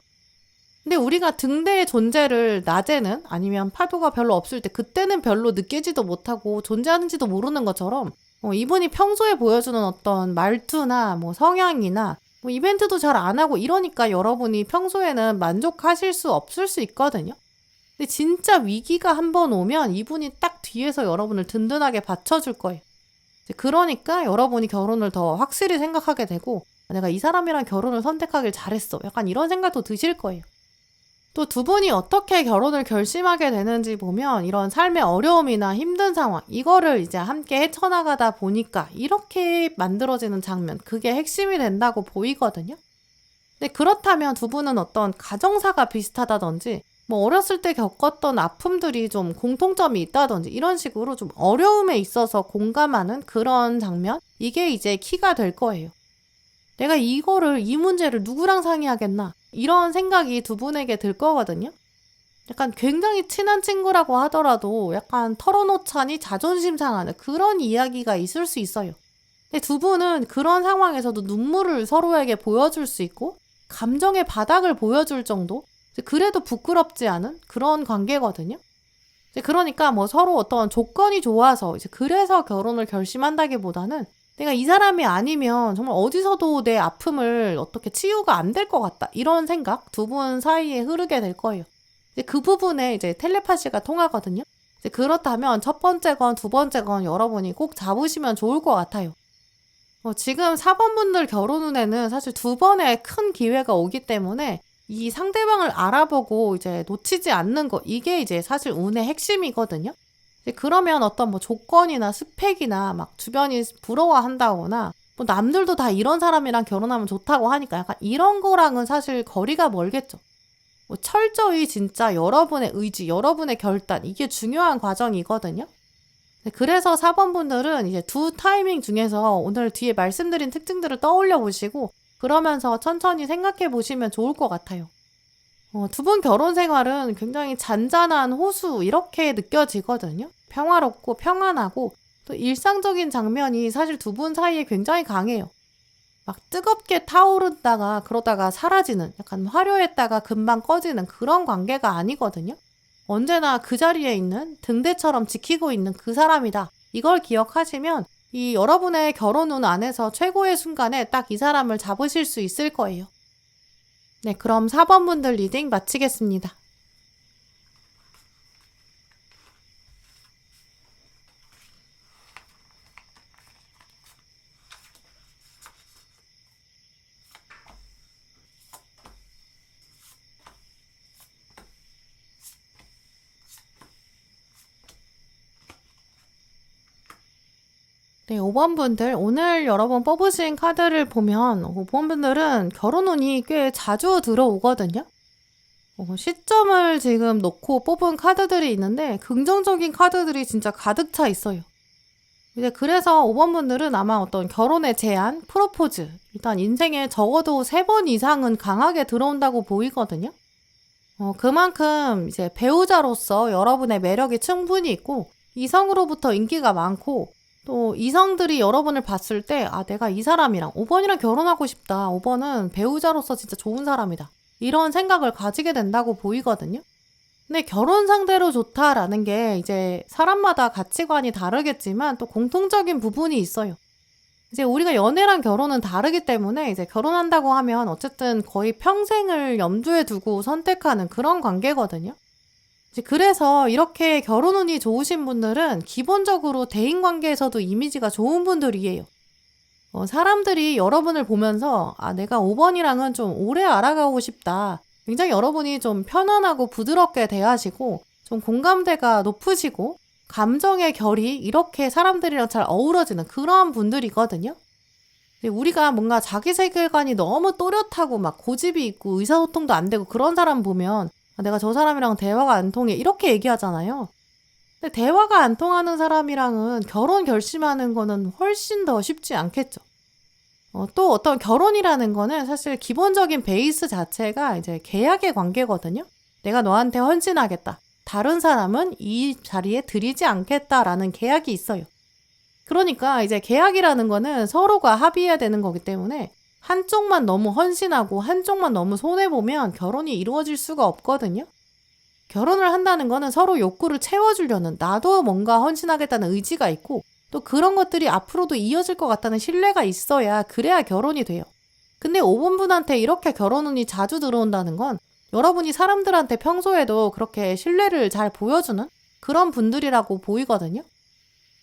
근데 우리가 등대의 존재를 낮에는 아니면 파도가 별로 없을 때 그때는 별로 느끼지도 못하고 존재하는지도 모르는 것처럼 이분이 평소에 보여주는 어떤 말투나 뭐 성향이나 뭐 이벤트도 잘 안 하고 이러니까 여러분이 평소에는 만족하실 수 없을 수 있거든요. 근데 진짜 위기가 한번 오면 이분이 딱 뒤에서 여러분을 든든하게 받쳐줄 거예요. 그러니까 여러분이 결혼을 더 확실히 생각하게 되고 내가 이 사람이랑 결혼을 선택하길 잘했어. 약간 이런 생각도 드실 거예요. 또 두 분이 어떻게 결혼을 결심하게 되는지 보면 이런 삶의 어려움이나 힘든 상황 이거를 이제 함께 헤쳐나가다 보니까 이렇게 만들어지는 장면 그게 핵심이 된다고 보이거든요. 근데 그렇다면 두 분은 어떤 가정사가 비슷하다든지 뭐 어렸을 때 겪었던 아픔들이 좀 공통점이 있다든지 이런 식으로 좀 어려움에 있어서 공감하는 그런 장면? 이게 이제 키가 될 거예요. 내가 이 문제를 누구랑 상의하겠나? 이런 생각이 두 분에게 들 거거든요. 약간 굉장히 친한 친구라고 하더라도 약간 털어놓자니 자존심 상하는 그런 이야기가 있을 수 있어요. 근데 두 분은 그런 상황에서도 눈물을 서로에게 보여줄 수 있고 감정의 바닥을 보여줄 정도? 그래도 부끄럽지 않은 그런 관계거든요. 그러니까 뭐 서로 어떤 조건이 좋아서 이제 그래서 결혼을 결심한다기보다는 내가 이 사람이 아니면 정말 어디서도 내 아픔을 어떻게 치유가 안 될 것 같다. 이런 생각 두 분 사이에 흐르게 될 거예요. 그 부분에 이제 텔레파시가 통하거든요. 그렇다면 첫 번째 건 두 번째 건 여러분이 꼭 잡으시면 좋을 것 같아요. 지금 4번 분들 결혼 운에는 사실 두 번의 큰 기회가 오기 때문에 이 상대방을 알아보고 이제 놓치지 않는 거 이게 이제 사실 운의 핵심이거든요. 그러면 어떤 뭐 조건이나 스펙이나 막 주변이 부러워한다거나 뭐 남들도 다 이런 사람이랑 결혼하면 좋다고 하니까 약간 이런 거랑은 사실 거리가 멀겠죠. 뭐 철저히 진짜 여러분의 의지, 여러분의 결단 이게 중요한 과정이거든요. 그래서 4번 분들은 이제 두 타이밍 중에서 오늘 뒤에 말씀드린 특징들을 떠올려 보시고 그러면서 천천히 생각해 보시면 좋을 것 같아요. 두 분 결혼 생활은 굉장히 잔잔한 호수 이렇게 느껴지거든요. 평화롭고 평안하고 또 일상적인 장면이 사실 두 분 사이에 굉장히 강해요. 막 뜨겁게 타오른다가 그러다가 사라지는 약간 화려했다가 금방 꺼지는 그런 관계가 아니거든요. 언제나 그 자리에 있는 등대처럼 지키고 있는 그 사람이다. 이걸 기억하시면 이 여러분의 결혼 운 안에서 최고의 순간에 딱 이 사람을 잡으실 수 있을 거예요. 네, 그럼 4번 분들 리딩 마치겠습니다. 네, 5번 분들 오늘 여러분 뽑으신 카드를 보면 5번 분들은 결혼 운이 꽤 자주 들어오거든요. 시점을 지금 놓고 뽑은 카드들이 있는데 긍정적인 카드들이 진짜 가득 차 있어요. 이제 그래서 5번 분들은 아마 어떤 결혼의 제안, 프로포즈, 일단 인생에 적어도 3번 이상은 강하게 들어온다고 보이거든요. 그만큼 이제 배우자로서 여러분의 매력이 충분히 있고 이성으로부터 인기가 많고 또 이성들이 여러분을 봤을 때 아, 내가 이 사람이랑 5번이랑 결혼하고 싶다. 5번은 배우자로서 진짜 좋은 사람이다. 이런 생각을 가지게 된다고 보이거든요. 근데 결혼 상대로 좋다라는 게 이제 사람마다 가치관이 다르겠지만 또 공통적인 부분이 있어요. 이제 우리가 연애랑 결혼은 다르기 때문에 이제 결혼한다고 하면 어쨌든 거의 평생을 염두에 두고 선택하는 그런 관계거든요. 이제 그래서 이렇게 결혼 운이 좋으신 분들은 기본적으로 대인 관계에서도 이미지가 좋은 분들이에요. 사람들이 여러분을 보면서 아, 내가 5번이랑은 좀 오래 알아가고 싶다. 굉장히 여러분이 좀 편안하고 부드럽게 대하시고 좀 공감대가 높으시고 감정의 결이 이렇게 사람들이랑 잘 어우러지는 그런 분들이거든요. 우리가 뭔가 자기 세계관이 너무 또렷하고 막 고집이 있고 의사소통도 안 되고 그런 사람 보면 아, 내가 저 사람이랑 대화가 안 통해 이렇게 얘기하잖아요. 근데 대화가 안 통하는 사람이랑은 결혼 결심하는 거는 훨씬 더 쉽지 않겠죠. 또 어떤 결혼이라는 거는 사실 기본적인 베이스 자체가 이제 계약의 관계거든요. 내가 너한테 헌신하겠다. 다른 사람은 이 자리에 들이지 않겠다라는 계약이 있어요. 그러니까 이제 계약이라는 거는 서로가 합의해야 되는 거기 때문에 한쪽만 너무 헌신하고 한쪽만 너무 손해보면 결혼이 이루어질 수가 없거든요. 결혼을 한다는 거는 서로 욕구를 채워주려는 나도 뭔가 헌신하겠다는 의지가 있고 또 그런 것들이 앞으로도 이어질 것 같다는 신뢰가 있어야 그래야 결혼이 돼요. 근데 5번 분한테 이렇게 결혼 운이 자주 들어온다는 건 여러분이 사람들한테 평소에도 그렇게 신뢰를 잘 보여주는 그런 분들이라고 보이거든요.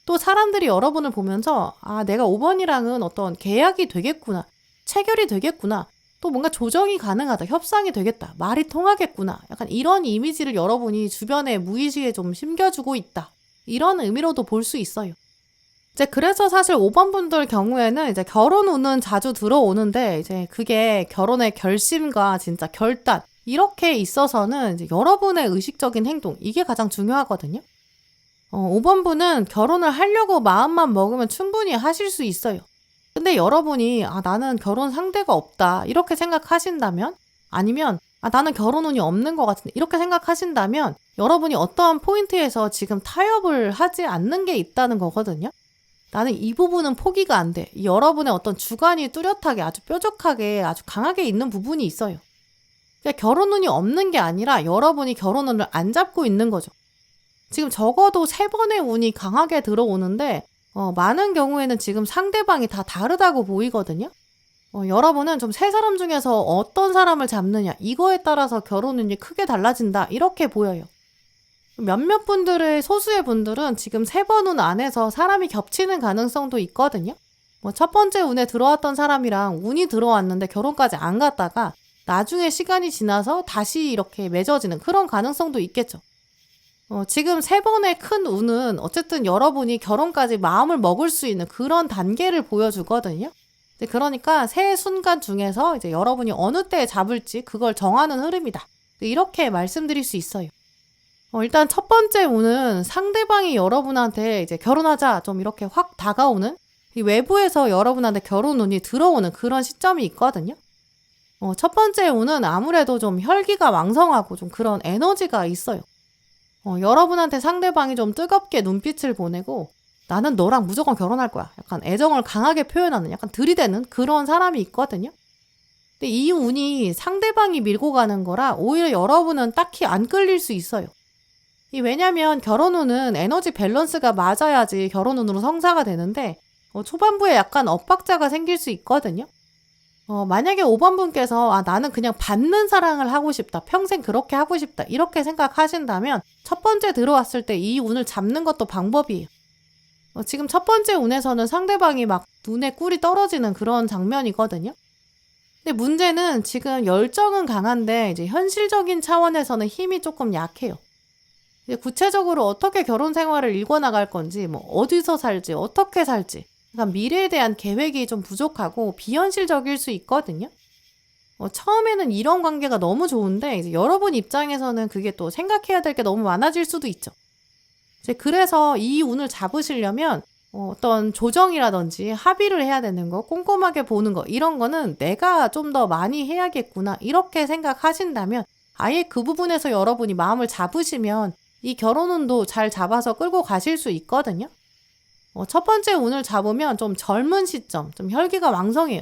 또 사람들이 여러분을 보면서 아, 내가 5번이랑은 어떤 계약이 되겠구나. 체결이 되겠구나. 또 뭔가 조정이 가능하다. 협상이 되겠다. 말이 통하겠구나. 약간 이런 이미지를 여러분이 주변에 무의식에 좀 심겨주고 있다. 이런 의미로도 볼 수 있어요. 이제 그래서 사실 5번 분들 경우에는 이제 결혼 운은 자주 들어오는데 이제 그게 결혼의 결심과 진짜 결단 이렇게 있어서는 이제 여러분의 의식적인 행동 이게 가장 중요하거든요. 5번 분은 결혼을 하려고 마음만 먹으면 충분히 하실 수 있어요. 근데 여러분이 아, 나는 결혼 상대가 없다 이렇게 생각하신다면 아니면 아, 나는 결혼 운이 없는 것 같은데 이렇게 생각하신다면 여러분이 어떠한 포인트에서 지금 타협을 하지 않는 게 있다는 거거든요. 나는 이 부분은 포기가 안 돼. 여러분의 어떤 주관이 뚜렷하게 아주 뾰족하게 아주 강하게 있는 부분이 있어요. 그러니까 결혼 운이 없는 게 아니라 여러분이 결혼 운을 안 잡고 있는 거죠. 지금 적어도 3번의 운이 강하게 들어오는데 많은 경우에는 지금 상대방이 다 다르다고 보이거든요. 여러분은 좀 3사람 중에서 어떤 사람을 잡느냐 이거에 따라서 결혼 운이 크게 달라진다 이렇게 보여요. 몇몇 분들의 소수의 분들은 지금 3번 운 안에서 사람이 겹치는 가능성도 있거든요. 첫 번째 운에 들어왔던 사람이랑 운이 들어왔는데 결혼까지 안 갔다가 나중에 시간이 지나서 다시 이렇게 맺어지는 그런 가능성도 있겠죠. 지금 3번의 큰 운은 어쨌든 여러분이 결혼까지 마음을 먹을 수 있는 그런 단계를 보여주거든요. 그러니까 3순간 중에서 이제 여러분이 어느 때에 잡을지 그걸 정하는 흐름이다. 이렇게 말씀드릴 수 있어요. 일단 첫 번째 운은 상대방이 여러분한테 이제 결혼하자 좀 이렇게 확 다가오는 이 외부에서 여러분한테 결혼 운이 들어오는 그런 시점이 있거든요. 첫 번째 운은 아무래도 좀 혈기가 왕성하고 좀 그런 에너지가 있어요. 여러분한테 상대방이 좀 뜨겁게 눈빛을 보내고 나는 너랑 무조건 결혼할 거야. 약간 애정을 강하게 표현하는 약간 들이대는 그런 사람이 있거든요. 근데 이 운이 상대방이 밀고 가는 거라 오히려 여러분은 딱히 안 끌릴 수 있어요. 왜냐면 결혼 운은 에너지 밸런스가 맞아야지 결혼 운으로 성사가 되는데 초반부에 약간 엇박자가 생길 수 있거든요. 만약에 5번 분께서 아, 나는 그냥 받는 사랑을 하고 싶다. 평생 그렇게 하고 싶다. 이렇게 생각하신다면 첫 번째 들어왔을 때 이 운을 잡는 것도 방법이에요. 지금 첫 번째 운에서는 상대방이 막 눈에 꿀이 떨어지는 그런 장면이거든요. 근데 문제는 지금 열정은 강한데 이제 현실적인 차원에서는 힘이 조금 약해요. 이제 구체적으로 어떻게 결혼 생활을 일궈나갈 건지, 뭐 어디서 살지, 어떻게 살지, 그러니까 미래에 대한 계획이 좀 부족하고 비현실적일 수 있거든요. 처음에는 이런 관계가 너무 좋은데 이제 여러분 입장에서는 그게 또 생각해야 될 게 너무 많아질 수도 있죠. 이제 그래서 이 운을 잡으시려면 어떤 조정이라든지 합의를 해야 되는 거, 꼼꼼하게 보는 거, 이런 거는 내가 좀 더 많이 해야겠구나 이렇게 생각하신다면 아예 그 부분에서 여러분이 마음을 잡으시면 이 결혼운도 잘 잡아서 끌고 가실 수 있거든요. 첫 번째 운을 잡으면 좀 젊은 시점, 좀 혈기가 왕성해요.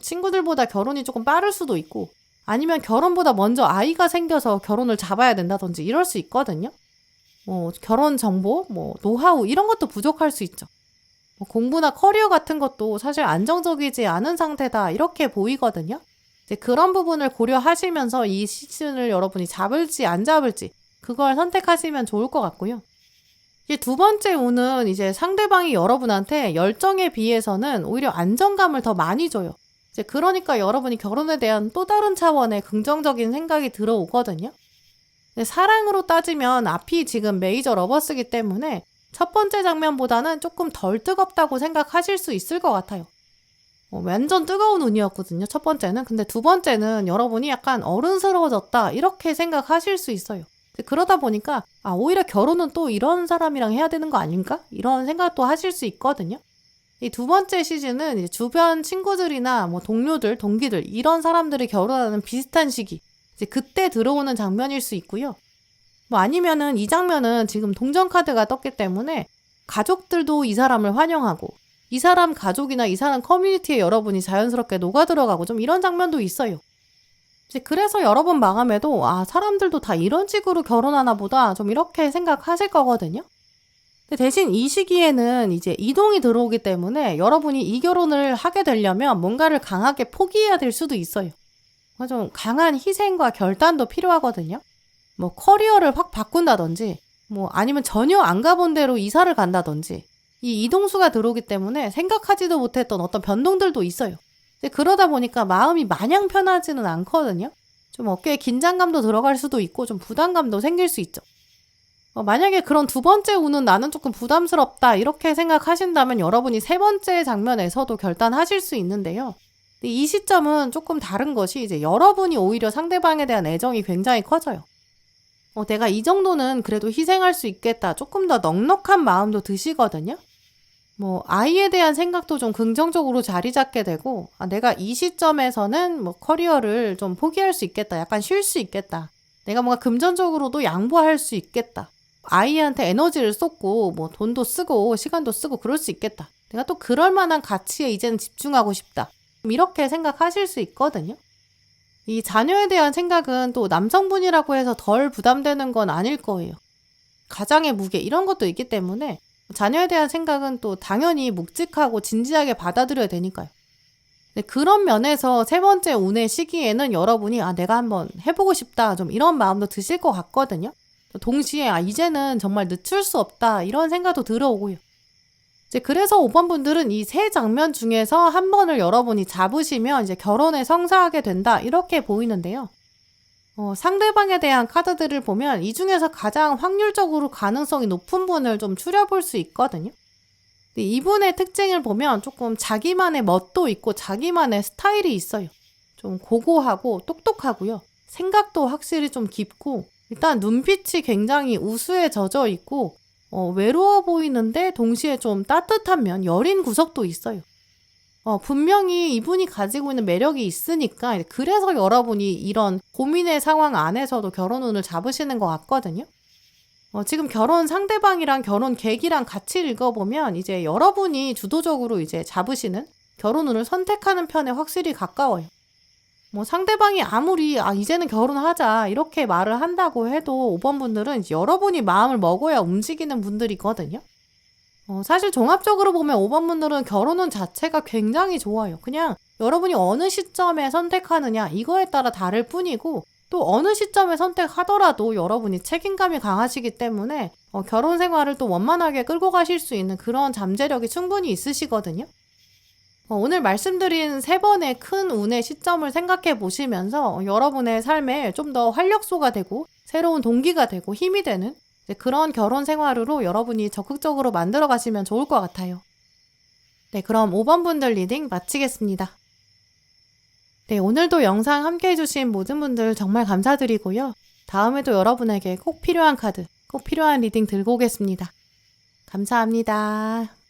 친구들보다 결혼이 조금 빠를 수도 있고 아니면 결혼보다 먼저 아이가 생겨서 결혼을 잡아야 된다든지 이럴 수 있거든요. 결혼 정보, 노하우 이런 것도 부족할 수 있죠. 공부나 커리어 같은 것도 사실 안정적이지 않은 상태다 이렇게 보이거든요. 이제 그런 부분을 고려하시면서 이 시즌을 여러분이 잡을지 안 잡을지 그걸 선택하시면 좋을 것 같고요. 이제 두 번째 운은 이제 상대방이 여러분한테 열정에 비해서는 오히려 안정감을 더 많이 줘요. 이제 그러니까 여러분이 결혼에 대한 또 다른 차원의 긍정적인 생각이 들어오거든요. 사랑으로 따지면 앞이 지금 메이저 러버스기 때문에 첫 번째 장면보다는 조금 덜 뜨겁다고 생각하실 수 있을 것 같아요. 완전 뜨거운 운이었거든요, 첫 번째는. 근데 두 번째는 여러분이 약간 어른스러워졌다 이렇게 생각하실 수 있어요. 그러다 보니까 오히려 결혼은 또 이런 사람이랑 해야 되는 거 아닌가? 이런 생각도 하실 수 있거든요. 이 두 번째 시즌은 이제 주변 친구들이나 동료들, 동기들 이런 사람들이 결혼하는 비슷한 시기 이제 그때 들어오는 장면일 수 있고요. 아니면은 이 장면은 지금 동전 카드가 떴기 때문에 가족들도 이 사람을 환영하고 이 사람 가족이나 이 사람 커뮤니티에 여러분이 자연스럽게 녹아들어가고 좀 이런 장면도 있어요. 이제 그래서 여러분 마음에도 사람들도 다 이런 식으로 결혼하나 보다 좀 이렇게 생각하실 거거든요. 근데 대신 이 시기에는 이제 이동이 들어오기 때문에 여러분이 이 결혼을 하게 되려면 뭔가를 강하게 포기해야 될 수도 있어요. 좀 강한 희생과 결단도 필요하거든요. 커리어를 확 바꾼다든지 아니면 전혀 안 가본 데로 이사를 간다든지 이 이동수가 들어오기 때문에 생각하지도 못했던 어떤 변동들도 있어요. 그러다 보니까 마음이 마냥 편하지는 않거든요. 좀 어깨에 긴장감도 들어갈 수도 있고 좀 부담감도 생길 수 있죠. 만약에 그런 두 번째 운은 나는 조금 부담스럽다 이렇게 생각하신다면 여러분이 세 번째 장면에서도 결단하실 수 있는데요. 이 시점은 조금 다른 것이 이제 여러분이 오히려 상대방에 대한 애정이 굉장히 커져요. 내가 이 정도는 그래도 희생할 수 있겠다. 조금 더 넉넉한 마음도 드시거든요. 아이에 대한 생각도 좀 긍정적으로 자리 잡게 되고, 내가 이 시점에서는 커리어를 좀 포기할 수 있겠다. 약간 쉴 수 있겠다. 내가 뭔가 금전적으로도 양보할 수 있겠다. 아이한테 에너지를 쏟고, 돈도 쓰고, 시간도 쓰고 그럴 수 있겠다. 내가 또 그럴 만한 가치에 이제는 집중하고 싶다. 이렇게 생각하실 수 있거든요. 이 자녀에 대한 생각은 또 남성분이라고 해서 덜 부담되는 건 아닐 거예요. 가장의 무게 이런 것도 있기 때문에 자녀에 대한 생각은 또 당연히 묵직하고 진지하게 받아들여야 되니까요. 그런 면에서 세 번째 운의 시기에는 여러분이 내가 한번 해보고 싶다 좀 이런 마음도 드실 것 같거든요. 동시에 이제는 정말 늦출 수 없다 이런 생각도 들어오고요. 그래서 5번 분들은 이 세 장면 중에서 한 번을 여러분이 잡으시면 이제 결혼에 성사하게 된다 이렇게 보이는데요. 상대방에 대한 카드들을 보면 이 중에서 가장 확률적으로 가능성이 높은 분을 좀 추려볼 수 있거든요. 이분의 특징을 보면 조금 자기만의 멋도 있고 자기만의 스타일이 있어요. 좀 고고하고 똑똑하고요. 생각도 확실히 좀 깊고 일단 눈빛이 굉장히 우수에 젖어 있고 외로워 보이는데 동시에 좀 따뜻한 면, 여린 구석도 있어요. 분명히 이분이 가지고 있는 매력이 있으니까 그래서 여러분이 이런 고민의 상황 안에서도 결혼운을 잡으시는 것 같거든요. 지금 결혼 상대방이랑 결혼 계기랑 같이 읽어보면 이제 여러분이 주도적으로 이제 잡으시는 결혼운을 선택하는 편에 확실히 가까워요. 상대방이 아무리 이제는 결혼하자 이렇게 말을 한다고 해도 5번 분들은 여러분이 마음을 먹어야 움직이는 분들이거든요. 사실 종합적으로 보면 5번 분들은 결혼운 자체가 굉장히 좋아요. 그냥 여러분이 어느 시점에 선택하느냐 이거에 따라 다를 뿐이고 또 어느 시점에 선택하더라도 여러분이 책임감이 강하시기 때문에 결혼 생활을 또 원만하게 끌고 가실 수 있는 그런 잠재력이 충분히 있으시거든요. 오늘 말씀드린 세 번의 큰 운의 시점을 생각해 보시면서 여러분의 삶에 좀 더 활력소가 되고 새로운 동기가 되고 힘이 되는 그런 결혼 생활으로 여러분이 적극적으로 만들어 가시면 좋을 것 같아요. 네, 그럼 5번 분들 리딩 마치겠습니다. 네, 오늘도 영상 함께 해주신 모든 분들 정말 감사드리고요. 다음에도 여러분에게 꼭 필요한 카드, 꼭 필요한 리딩 들고 오겠습니다. 감사합니다.